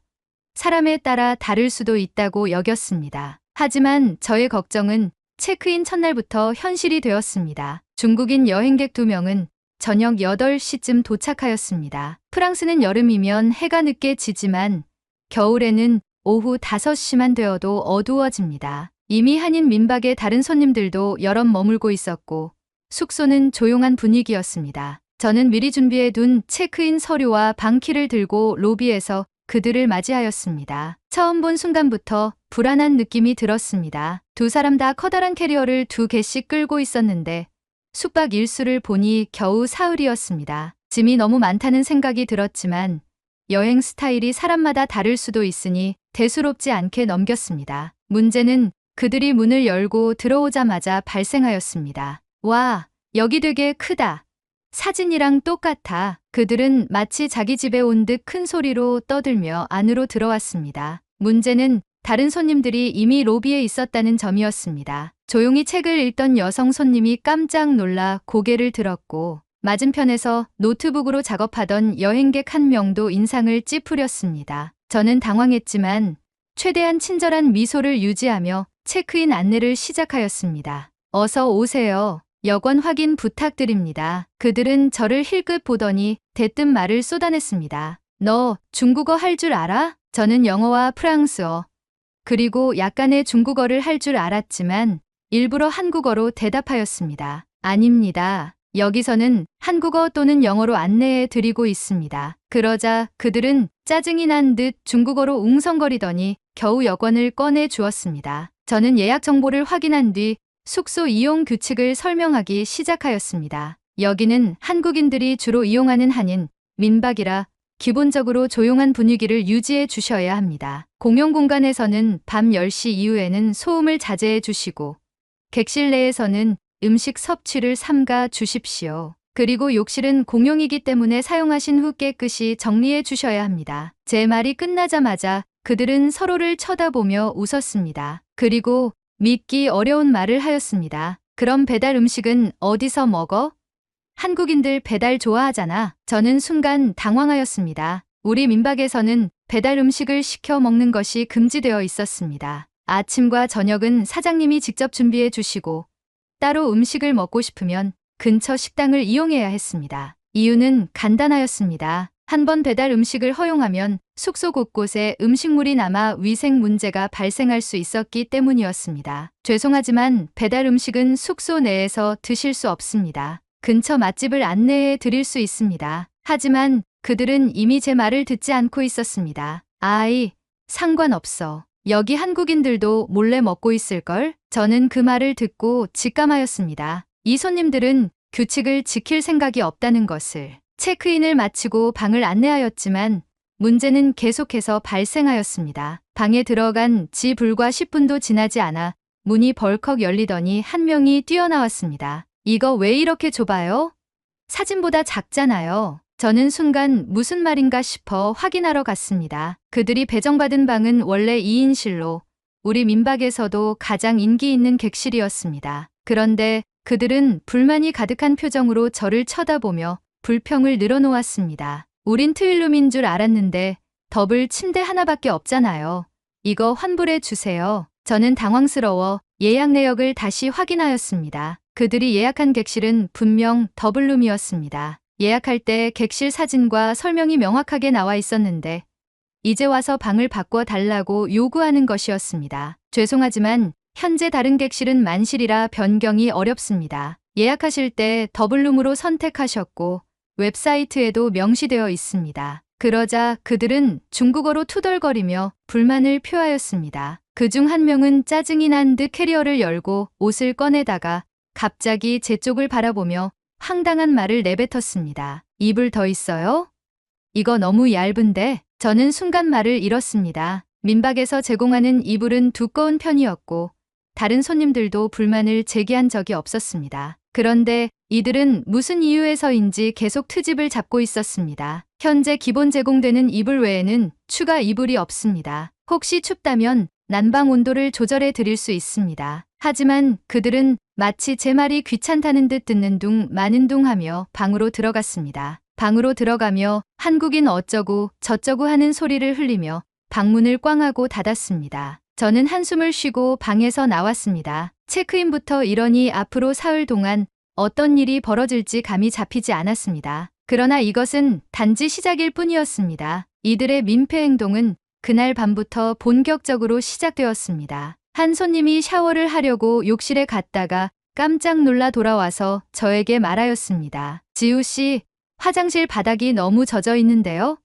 사람에 따라 다를 수도 있다고 여겼습니다. 하지만 저의 걱정은 체크인 첫날부터 현실이 되었습니다. 중국인 여행객 2명은 저녁 8시쯤 도착하였습니다. 프랑스는 여름이면 해가 늦게 지지만 겨울에는 오후 5시만 되어도 어두워집니다. 이미 한인 민박의 다른 손님들도 여럿 머물고 있었고 숙소는 조용한 분위기였습니다. 저는 미리 준비해 둔 체크인 서류와 방키를 들고 로비에서 그들을 맞이하였습니다. 처음 본 순간부터 불안한 느낌이 들었습니다. 두 사람 다 커다란 캐리어를 2개씩 끌고 있었는데 숙박 일수를 보니 겨우 사흘이었습니다. 짐이 너무 많다는 생각이 들었지만 여행 스타일이 사람마다 다를 수도 있으니 대수롭지 않게 넘겼습니다. 문제는 그들이 문을 열고 들어오자마자 발생하였습니다. 와, 여기 되게 크다. 사진이랑 똑같아. 그들은 마치 자기 집에 온 듯 큰 소리로 떠들며 안으로 들어왔습니다. 문제는 다른 손님들이 이미 로비에 있었다는 점이었습니다. 조용히 책을 읽던 여성 손님이 깜짝 놀라 고개를 들었고 맞은편에서 노트북으로 작업하던 여행객 한 명도 인상을 찌푸렸습니다. 저는 당황했지만 최대한 친절한 미소를 유지하며 체크인 안내를 시작하였습니다. 어서 오세요. 여권 확인 부탁드립니다. 그들은 저를 힐끗 보더니 대뜸 말을 쏟아냈습니다. 너 중국어 할 줄 알아? 저는 영어와 프랑스어, 그리고 약간의 중국어를 할 줄 알았지만 일부러 한국어로 대답하였습니다. 아닙니다. 여기서는 한국어 또는 영어로 안내해 드리고 있습니다. 그러자 그들은 짜증이 난 듯 중국어로 웅성거리더니 겨우 여권을 꺼내 주었습니다. 저는 예약 정보를 확인한 뒤 숙소 이용 규칙을 설명하기 시작하였습니다. 여기는 한국인들이 주로 이용하는 한인 민박이라 기본적으로 조용한 분위기를 유지해 주셔야 합니다. 공용 공간에서는 밤 10시 이후에는 소음을 자제해 주시고 객실 내에서는 음식 섭취를 삼가 주십시오. 그리고 욕실은 공용이기 때문에 사용하신 후 깨끗이 정리해 주셔야 합니다. 제 말이 끝나자마자 그들은 서로를 쳐다보며 웃었습니다. 그리고 믿기 어려운 말을 하였습니다. 그럼 배달 음식은 어디서 먹어? 한국인들 배달 좋아하잖아. 저는 순간 당황하였습니다. 우리 민박에서는 배달 음식을 시켜 먹는 것이 금지되어 있었습니다. 아침과 저녁은 사장님이 직접 준비해 주시고 따로 음식을 먹고 싶으면 근처 식당을 이용해야 했습니다. 이유는 간단하였습니다. 한 번 배달 음식을 허용하면 숙소 곳곳에 음식물이 남아 위생 문제가 발생할 수 있었기 때문이었습니다. 죄송하지만 배달 음식은 숙소 내에서 드실 수 없습니다. 근처 맛집을 안내해 드릴 수 있습니다. 하지만 그들은 이미 제 말을 듣지 않고 있었습니다. 아이, 상관없어. 여기 한국인들도 몰래 먹고 있을걸? 저는 그 말을 듣고 직감하였습니다. 이 손님들은 규칙을 지킬 생각이 없다는 것을. 체크인을 마치고 방을 안내하였지만 문제는 계속해서 발생하였습니다. 방에 들어간 지 불과 10분도 지나지 않아 문이 벌컥 열리더니 한 명이 뛰어나왔습니다. 이거 왜 이렇게 좁아요? 사진보다 작잖아요. 저는 순간 무슨 말인가 싶어 확인하러 갔습니다. 그들이 배정받은 방은 원래 2인실로 우리 민박에서도 가장 인기 있는 객실이었습니다. 그런데 그들은 불만이 가득한 표정으로 저를 쳐다보며 불평을 늘어놓았습니다. 우린 트윌룸인 줄 알았는데 더블 침대 하나밖에 없잖아요. 이거 환불해 주세요. 저는 당황스러워 예약 내역을 다시 확인하였습니다. 그들이 예약한 객실은 분명 더블룸이었습니다. 예약할 때 객실 사진과 설명이 명확하게 나와 있었는데 이제 와서 방을 바꿔 달라고 요구하는 것이었습니다. 죄송하지만 현재 다른 객실은 만실이라 변경이 어렵습니다. 예약하실 때 더블룸으로 선택하셨고 웹사이트에도 명시되어 있습니다. 그러자 그들은 중국어로 투덜거리며 불만을 표하였습니다. 그중 한 명은 짜증이 난 듯 캐리어를 열고 옷을 꺼내다가 갑자기 제 쪽을 바라보며 황당한 말을 내뱉었습니다. 이불 더 있어요? 이거 너무 얇은데. 저는 순간 말을 잃었습니다. 민박에서 제공하는 이불은 두꺼운 편이었고 다른 손님들도 불만을 제기한 적이 없었습니다. 그런데 이들은 무슨 이유에서인지 계속 트집을 잡고 있었습니다. 현재 기본 제공되는 이불 외에는 추가 이불이 없습니다. 혹시 춥다면 난방 온도를 조절해 드릴 수 있습니다. 하지만 그들은 마치 제 말이 귀찮다는 듯 듣는 둥 마는 둥 하며 방으로 들어갔습니다. 방으로 들어가며 한국인 어쩌고 저쩌고 하는 소리를 흘리며 방문을 꽝 하고 닫았습니다. 저는 한숨을 쉬고 방에서 나왔습니다. 체크인부터 이러니 앞으로 사흘 동안 어떤 일이 벌어질지 감이 잡히지 않았습니다. 그러나 이것은 단지 시작일 뿐이었습니다. 이들의 민폐 행동은 그날 밤부터 본격적으로 시작되었습니다. 한 손님이 샤워를 하려고 욕실에 갔다가 깜짝 놀라 돌아와서 저에게 말하였습니다. 지우 씨, 화장실 바닥이 너무 젖어 있는데요?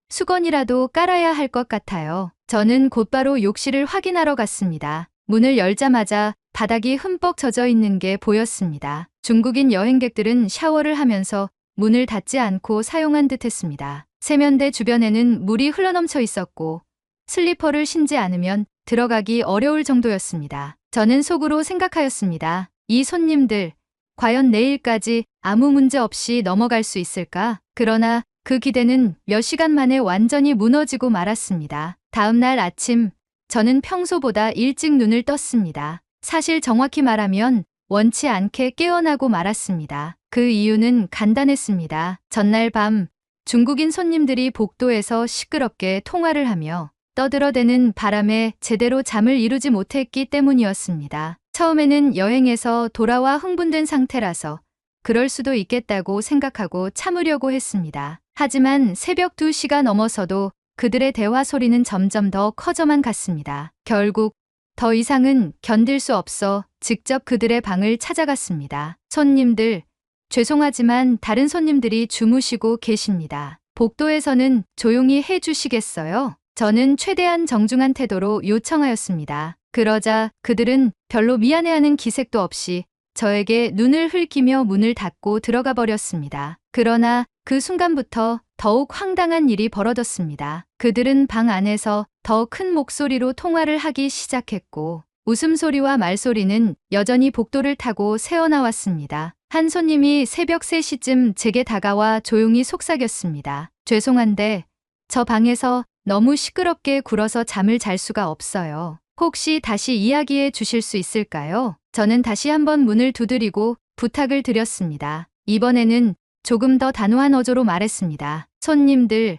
수건이라도 깔아야 할 것 같아요. 저는 곧바로 욕실을 확인하러 갔습니다. 문을 열자마자 바닥이 흠뻑 젖어 있는 게 보였습니다. 중국인 여행객들은 샤워를 하면서 문을 닫지 않고 사용한 듯 했습니다. 세면대 주변에는 물이 흘러넘쳐 있었고 슬리퍼를 신지 않으면 들어가기 어려울 정도였습니다. 저는 속으로 생각하였습니다. 이 손님들, 과연 내일까지 아무 문제 없이 넘어갈 수 있을까? 그러나 그 기대는 몇 시간 만에 완전히 무너지고 말았습니다. 다음 날 아침, 저는 평소보다 일찍 눈을 떴습니다. 사실 정확히 말하면 원치 않게 깨어나고 말았습니다. 그 이유는 간단했습니다. 전날 밤 중국인 손님들이 복도에서 시끄럽게 통화를 하며 떠들어대는 바람에 제대로 잠을 이루지 못했기 때문이었습니다. 처음에는 여행에서 돌아와 흥분된 상태라서 그럴 수도 있겠다고 생각하고 참으려고 했습니다. 하지만 새벽 2시가 넘어서도 그들의 대화 소리는 점점 더 커져만 갔습니다. 결국 더 이상은 견딜 수 없어 직접 그들의 방을 찾아갔습니다. 손님들, 죄송하지만 다른 손님들이 주무시고 계십니다. 복도에서는 조용히 해주시겠어요? 저는 최대한 정중한 태도로 요청하였습니다. 그러자 그들은 별로 미안해하는 기색도 없이 저에게 눈을 흘기며 문을 닫고 들어가 버렸습니다. 그러나 그 순간부터 더욱 황당한 일이 벌어졌습니다. 그들은 방 안에서 더 큰 목소리로 통화를 하기 시작했고 웃음소리와 말소리는 여전히 복도를 타고 새어나왔습니다. 한 손님이 새벽 3시쯤 제게 다가와 조용히 속삭였습니다. 죄송한데 저 방에서 너무 시끄럽게 굴어서 잠을 잘 수가 없어요. 혹시 다시 이야기해 주실 수 있을까요? 저는 다시 한번 문을 두드리고 부탁을 드렸습니다. 이번에는 조금 더 단호한 어조로 말했습니다. 손님들,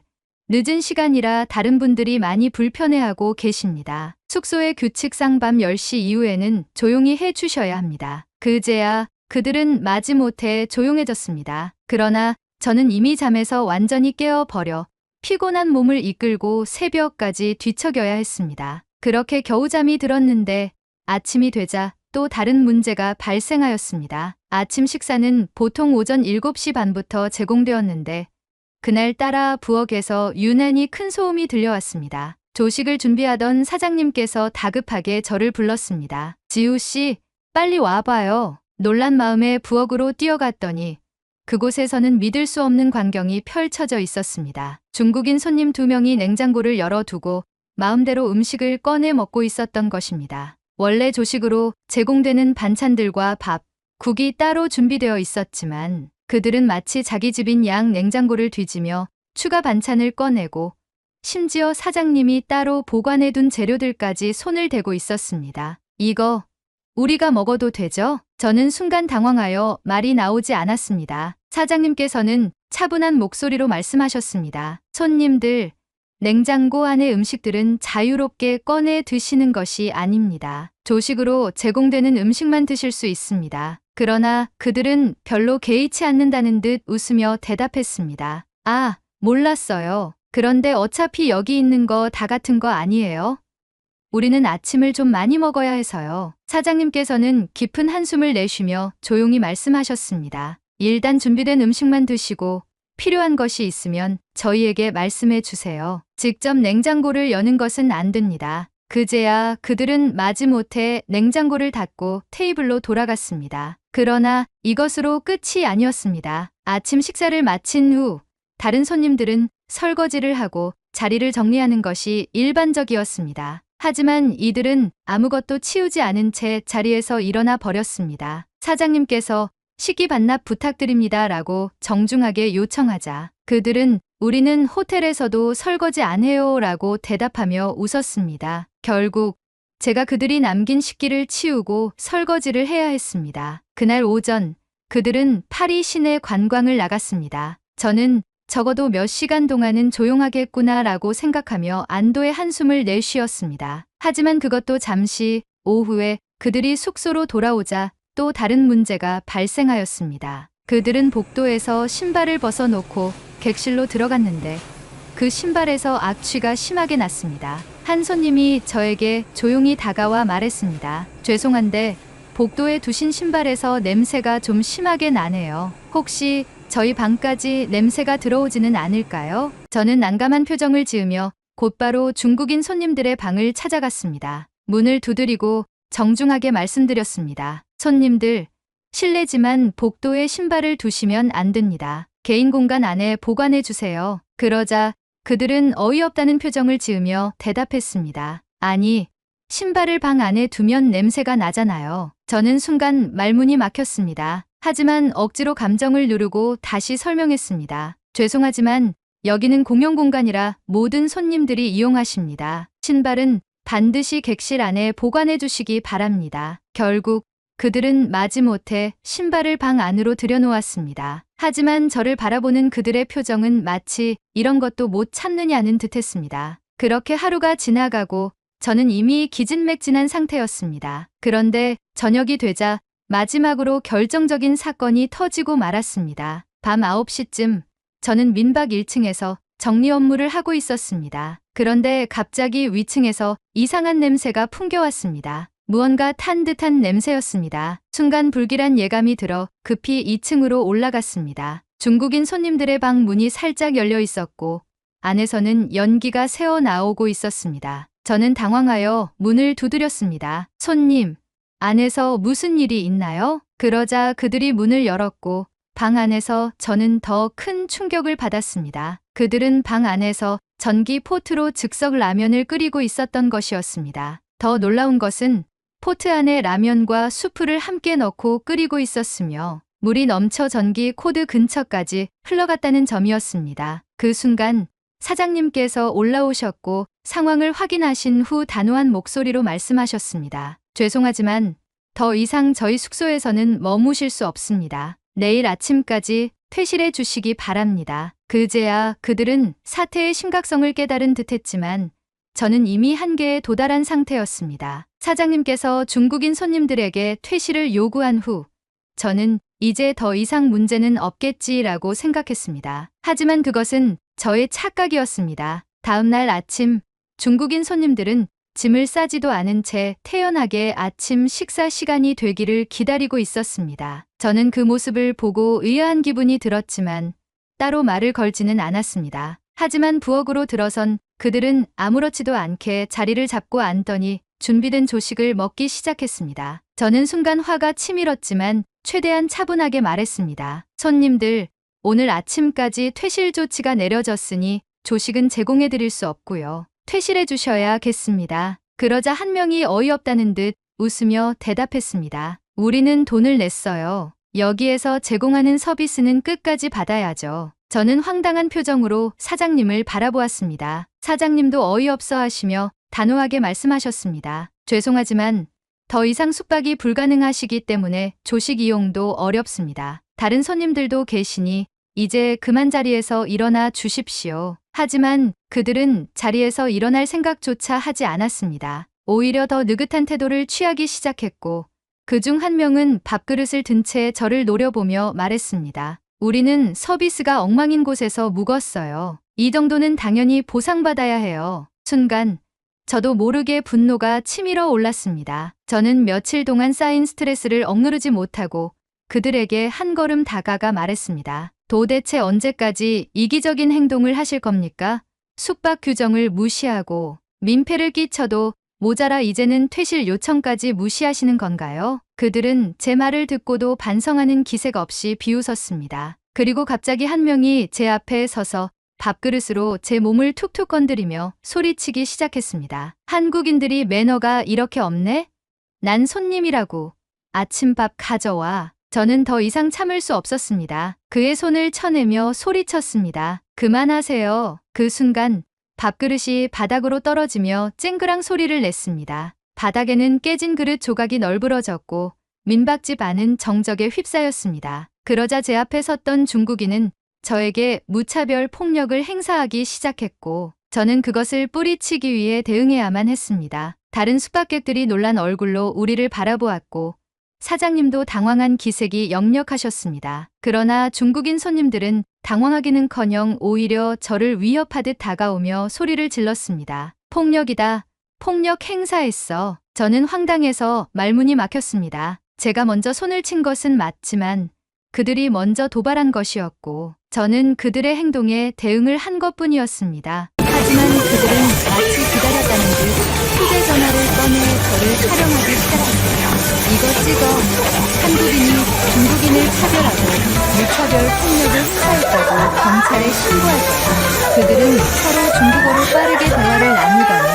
늦은 시간이라 다른 분들이 많이 불편해하고 계십니다. 숙소의 규칙상 밤 10시 이후에는 조용히 해 주셔야 합니다. 그제야 그들은 마지못해 조용해졌습니다. 그러나 저는 이미 잠에서 완전히 깨어버려 피곤한 몸을 이끌고 새벽까지 뒤척여야 했습니다. 그렇게 겨우 잠이 들었는데 아침이 되자 또 다른 문제가 발생하였습니다. 아침 식사는 보통 오전 7시 반부터 제공되었는데 그날따라 부엌에서 유난히 큰 소음이 들려왔습니다. 조식을 준비하던 사장님께서 다급하게 저를 불렀습니다. 지우 씨, 빨리 와봐요. 놀란 마음에 부엌으로 뛰어갔더니 그곳에서는 믿을 수 없는 광경이 펼쳐져 있었습니다. 중국인 손님 2명이 냉장고를 열어두고 마음대로 음식을 꺼내 먹고 있었던 것입니다. 원래 조식으로 제공되는 반찬들과 밥, 국이 따로 준비되어 있었지만 그들은 마치 자기 집인 양 냉장고를 뒤지며 추가 반찬을 꺼내고 심지어 사장님이 따로 보관해둔 재료들까지 손을 대고 있었습니다. 이거 우리가 먹어도 되죠? 저는 순간 당황하여 말이 나오지 않았습니다. 사장님께서는 차분한 목소리로 말씀하셨습니다. 손님들, 냉장고 안의 음식들은 자유롭게 꺼내 드시는 것이 아닙니다. 조식으로 제공되는 음식만 드실 수 있습니다. 그러나 그들은 별로 개의치 않는다는 듯 웃으며 대답했습니다. 아, 몰랐어요. 그런데 어차피 여기 있는 거 다 같은 거 아니에요? 우리는 아침을 좀 많이 먹어야 해서요. 사장님께서는 깊은 한숨을 내쉬며 조용히 말씀하셨습니다. 일단 준비된 음식만 드시고 필요한 것이 있으면 저희에게 말씀해 주세요. 직접 냉장고를 여는 것은 안 됩니다. 그제야 그들은 마지못해 냉장고를 닫고 테이블로 돌아갔습니다. 그러나 이것으로 끝이 아니었습니다. 아침 식사를 마친 후 다른 손님들은 설거지를 하고 자리를 정리하는 것이 일반적이었습니다. 하지만 이들은 아무것도 치우지 않은 채 자리에서 일어나 버렸습니다. 사장님께서 식기 반납 부탁드립니다 라고 정중하게 요청하자 그들은 우리는 호텔에서도 설거지 안 해요 라고 대답하며 웃었습니다. 결국 제가 그들이 남긴 식기를 치우고 설거지를 해야 했습니다. 그날 오전 그들은 파리 시내 관광을 나갔습니다. 저는 적어도 몇 시간 동안은 조용하겠구나 라고 생각하며 안도의 한숨을 내쉬었습니다. 하지만 그것도 잠시 오후에 그들이 숙소로 돌아오자 또 다른 문제가 발생하였습니다. 그들은 복도에서 신발을 벗어놓고 객실로 들어갔는데 그 신발에서 악취가 심하게 났습니다. 한 손님이 저에게 조용히 다가와 말했습니다. 죄송한데 복도에 두신 신발에서 냄새가 좀 심하게 나네요. 혹시 저희 방까지 냄새가 들어오지는 않을까요? 저는 난감한 표정을 지으며 곧바로 중국인 손님들의 방을 찾아갔습니다. 문을 두드리고 정중하게 말씀드렸습니다. 손님들, 실례지만 복도에 신발을 두시면 안 됩니다. 개인 공간 안에 보관해 주세요. 그러자 그들은 어이없다는 표정을 지으며 대답했습니다. 아니, 신발을 방 안에 두면 냄새가 나잖아요. 저는 순간 말문이 막혔습니다. 하지만 억지로 감정을 누르고 다시 설명했습니다. 죄송하지만 여기는 공용 공간이라 모든 손님들이 이용하십니다. 신발은 반드시 객실 안에 보관해 주시기 바랍니다. 결국 그들은 마지못해 신발을 방 안으로 들여놓았습니다. 하지만 저를 바라보는 그들의 표정은 마치 이런 것도 못 참느냐는 듯했습니다. 그렇게 하루가 지나가고 저는 이미 기진맥진한 상태였습니다. 그런데 저녁이 되자 마지막으로 결정적인 사건이 터지고 말았습니다. 밤 9시쯤 저는 민박 1층에서 정리 업무를 하고 있었습니다. 그런데 갑자기 위층에서 이상한 냄새가 풍겨왔습니다. 무언가 탄 듯한 냄새였습니다. 순간 불길한 예감이 들어 급히 2층으로 올라갔습니다. 중국인 손님들의 방 문이 살짝 열려 있었고 안에서는 연기가 새어나오고 있었습니다. 저는 당황하여 문을 두드렸습니다. 손님, 안에서 무슨 일이 있나요? 그러자 그들이 문을 열었고 방 안에서 저는 더 큰 충격을 받았습니다. 그들은 방 안에서 전기 포트로 즉석 라면을 끓이고 있었던 것이었습니다. 더 놀라운 것은 포트 안에 라면과 수프를 함께 넣고 끓이고 있었으며 물이 넘쳐 전기 코드 근처까지 흘러갔다는 점이었습니다. 그 순간 사장님께서 올라오셨고 상황을 확인하신 후 단호한 목소리로 말씀하셨습니다. 죄송하지만 더 이상 저희 숙소에서는 머무실 수 없습니다. 내일 아침까지 퇴실해 주시기 바랍니다. 그제야 그들은 사태의 심각성을 깨달은 듯했지만 저는 이미 한계에 도달한 상태였습니다. 사장님께서 중국인 손님들에게 퇴실을 요구한 후 저는 이제 더 이상 문제는 없겠지라고 생각했습니다. 하지만 그것은 저의 착각이었습니다. 다음 날 아침 중국인 손님들은 짐을 싸지도 않은 채 태연하게 아침 식사 시간이 되기를 기다리고 있었습니다. 저는 그 모습을 보고 의아한 기분이 들었지만 따로 말을 걸지는 않았습니다. 하지만 부엌으로 들어선 그들은 아무렇지도 않게 자리를 잡고 앉더니 준비된 조식을 먹기 시작했습니다. 저는 순간 화가 치밀었지만 최대한 차분하게 말했습니다. 손님들, 오늘 아침까지 퇴실 조치가 내려졌으니 조식은 제공해 드릴 수 없고요. 퇴실해 주셔야겠습니다. 그러자 한 명이 어이없다는 듯 웃으며 대답했습니다. 우리는 돈을 냈어요. 여기에서 제공하는 서비스는 끝까지 받아야죠. 저는 황당한 표정으로 사장님을 바라보았습니다. 사장님도 어이없어 하시며 단호하게 말씀하셨습니다. 죄송하지만 더 이상 숙박이 불가능하시기 때문에 조식 이용도 어렵습니다. 다른 손님들도 계시니 이제 그만 자리에서 일어나 주십시오. 하지만 그들은 자리에서 일어날 생각조차 하지 않았습니다. 오히려 더 느긋한 태도를 취하기 시작했고 그중 한 명은 밥그릇을 든 채 저를 노려보며 말했습니다. 우리는 서비스가 엉망인 곳에서 묵었어요. 이 정도는 당연히 보상받아야 해요. 순간 저도 모르게 분노가 치밀어 올랐습니다. 저는 며칠 동안 쌓인 스트레스를 억누르지 못하고 그들에게 한 걸음 다가가 말했습니다. 도대체 언제까지 이기적인 행동을 하실 겁니까? 숙박 규정을 무시하고 민폐를 끼쳐도 모자라 이제는 퇴실 요청까지 무시하시는 건가요? 그들은 제 말을 듣고도 반성하는 기색 없이 비웃었습니다. 그리고 갑자기 한 명이 제 앞에 서서 밥그릇으로 제 몸을 툭툭 건드리며 소리치기 시작했습니다. 한국인들이 매너가 이렇게 없네? 난 손님이라고. 아침밥 가져와. 저는 더 이상 참을 수 없었습니다. 그의 손을 쳐내며 소리쳤습니다. 그만하세요. 그 순간 밥그릇이 바닥으로 떨어지며 쨍그랑 소리를 냈습니다. 바닥에는 깨진 그릇 조각이 널브러졌고 민박집 안은 정적에 휩싸였습니다. 그러자 제 앞에 섰던 중국인은 저에게 무차별 폭력을 행사하기 시작했고 저는 그것을 뿌리치기 위해 대응해야만 했습니다. 다른 숙박객들이 놀란 얼굴로 우리를 바라보았고 사장님도 당황한 기색이 역력하셨습니다. 그러나 중국인 손님들은 당황하기는커녕 오히려 저를 위협하듯 다가오며 소리를 질렀습니다. 폭력이다. 폭력 행사했어. 저는 황당해서 말문이 막혔습니다. 제가 먼저 손을 친 것은 맞지만 그들이 먼저 도발한 것이었고 저는 그들의 행동에 대응을 한 것뿐이었습니다. 하지만 그들은 마치 기다렸다는 듯 휴대전화를 꺼내 저를 촬영하기 시작했어요. 이거 찍어. 한국인이 중국인을 차별하고 무차별 폭력을 행사했다고 경찰에 신고할 거다. 그들은 서로 중국어로 빠르게 대화를 나누더니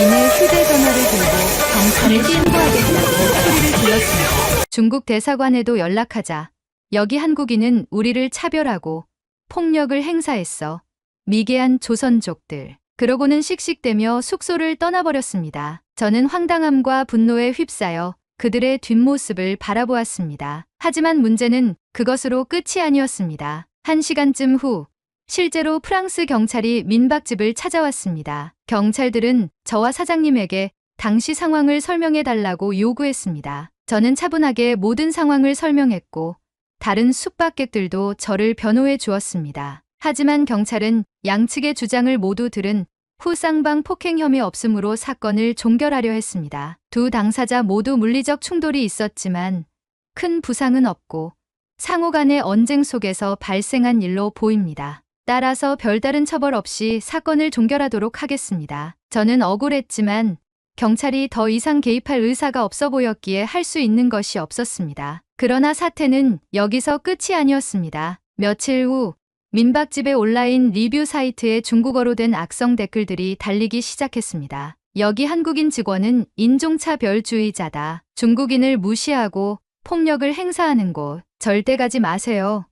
이내 휴대전화를 들고 경찰에 신고하겠다고 소리를 질렀습니다. 중국 대사관에도 연락하자 여기 한국인은 우리를 차별하고 폭력을 행사했어. 미개한 조선족들. 그러고는 씩씩대며 숙소를 떠나버렸습니다. 저는 황당함과 분노에 휩싸여 그들의 뒷모습을 바라보았습니다. 하지만 문제는 그것으로 끝이 아니었습니다. 1시간쯤 후 실제로 프랑스 경찰이 민박집을 찾아왔습니다. 경찰들은 저와 사장님에게 당시 상황을 설명해달라고 요구했습니다. 저는 차분하게 모든 상황을 설명했고 다른 숙박객들도 저를 변호해 주었습니다. 하지만 경찰은 양측의 주장을 모두 들은 후 쌍방 폭행 혐의 없음으로 사건을 종결하려 했습니다. 두 당사자 모두 물리적 충돌이 있었지만 큰 부상은 없고 상호 간의 언쟁 속에서 발생한 일로 보입니다. 따라서 별다른 처벌 없이 사건을 종결하도록 하겠습니다. 저는 억울했지만 경찰이 더 이상 개입할 의사가 없어 보였기에 할 수 있는 것이 없었습니다. 그러나 사태는 여기서 끝이 아니었습니다. 며칠 후 민박집의 온라인 리뷰 사이트에 중국어로 된 악성 댓글들이 달리기 시작했습니다. 여기 한국인 직원은 인종차별주의자다. 중국인을 무시하고 폭력을 행사하는 곳 절대 가지 마세요.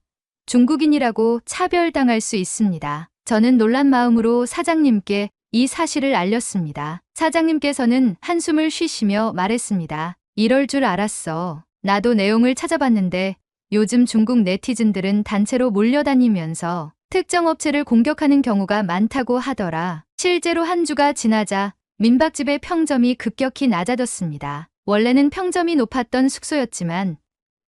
중국인이라고 차별당할 수 있습니다. 저는 놀란 마음으로 사장님께 이 사실을 알렸습니다. 사장님께서는 한숨을 쉬시며 말했습니다. 이럴 줄 알았어. 나도 내용을 찾아봤는데 요즘 중국 네티즌들은 단체로 몰려다니면서 특정 업체를 공격하는 경우가 많다고 하더라. 실제로 한 주가 지나자 민박집의 평점이 급격히 낮아졌습니다. 원래는 평점이 높았던 숙소였지만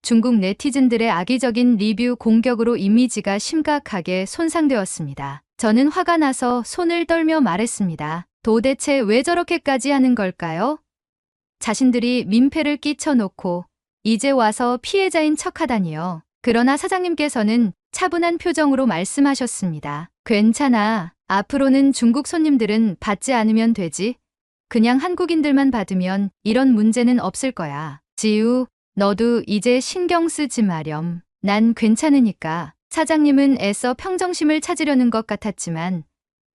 중국 네티즌들의 악의적인 리뷰 공격으로 이미지가 심각하게 손상되었습니다. 저는 화가 나서 손을 떨며 말했습니다. 도대체 왜 저렇게까지 하는 걸까요? 자신들이 민폐를 끼쳐놓고 이제 와서 피해자인 척하다니요. 그러나 사장님께서는 차분한 표정으로 말씀하셨습니다. 괜찮아. 앞으로는 중국 손님들은 받지 않으면 되지. 그냥 한국인들만 받으면 이런 문제는 없을 거야. 지우, 너도 이제 신경 쓰지 마렴. 난 괜찮으니까. 사장님은 애써 평정심을 찾으려는 것 같았지만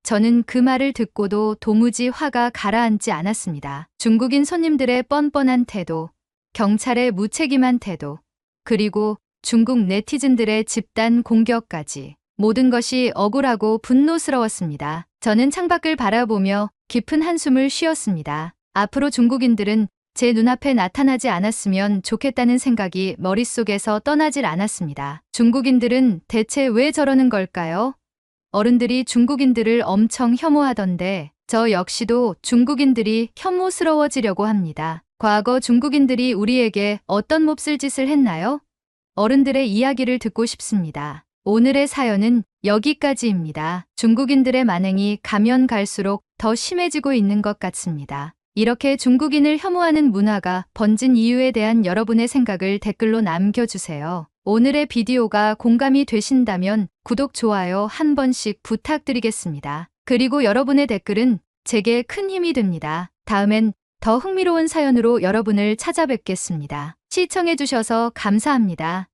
저는 그 말을 듣고도 도무지 화가 가라앉지 않았습니다. 중국인 손님들의 뻔뻔한 태도, 경찰의 무책임한 태도, 그리고 중국 네티즌들의 집단 공격까지 모든 것이 억울하고 분노스러웠습니다. 저는 창밖을 바라보며 깊은 한숨을 쉬었습니다. 앞으로 중국인들은 제 눈앞에 나타나지 않았으면 좋겠다는 생각이 머릿속에서 떠나질 않았습니다. 중국인들은 대체 왜 저러는 걸까요? 어른들이 중국인들을 엄청 혐오하던데 저 역시도 중국인들이 혐오스러워지려고 합니다. 과거 중국인들이 우리에게 어떤 몹쓸 짓을 했나요? 어른들의 이야기를 듣고 싶습니다. 오늘의 사연은 여기까지입니다. 중국인들의 만행이 가면 갈수록 더 심해지고 있는 것 같습니다. 이렇게 중국인을 혐오하는 문화가 번진 이유에 대한 여러분의 생각을 댓글로 남겨주세요. 오늘의 비디오가 공감이 되신다면 구독, 좋아요 한 번씩 부탁드리겠습니다. 그리고 여러분의 댓글은 제게 큰 힘이 됩니다. 다음엔 더 흥미로운 사연으로 여러분을 찾아뵙겠습니다. 시청해주셔서 감사합니다.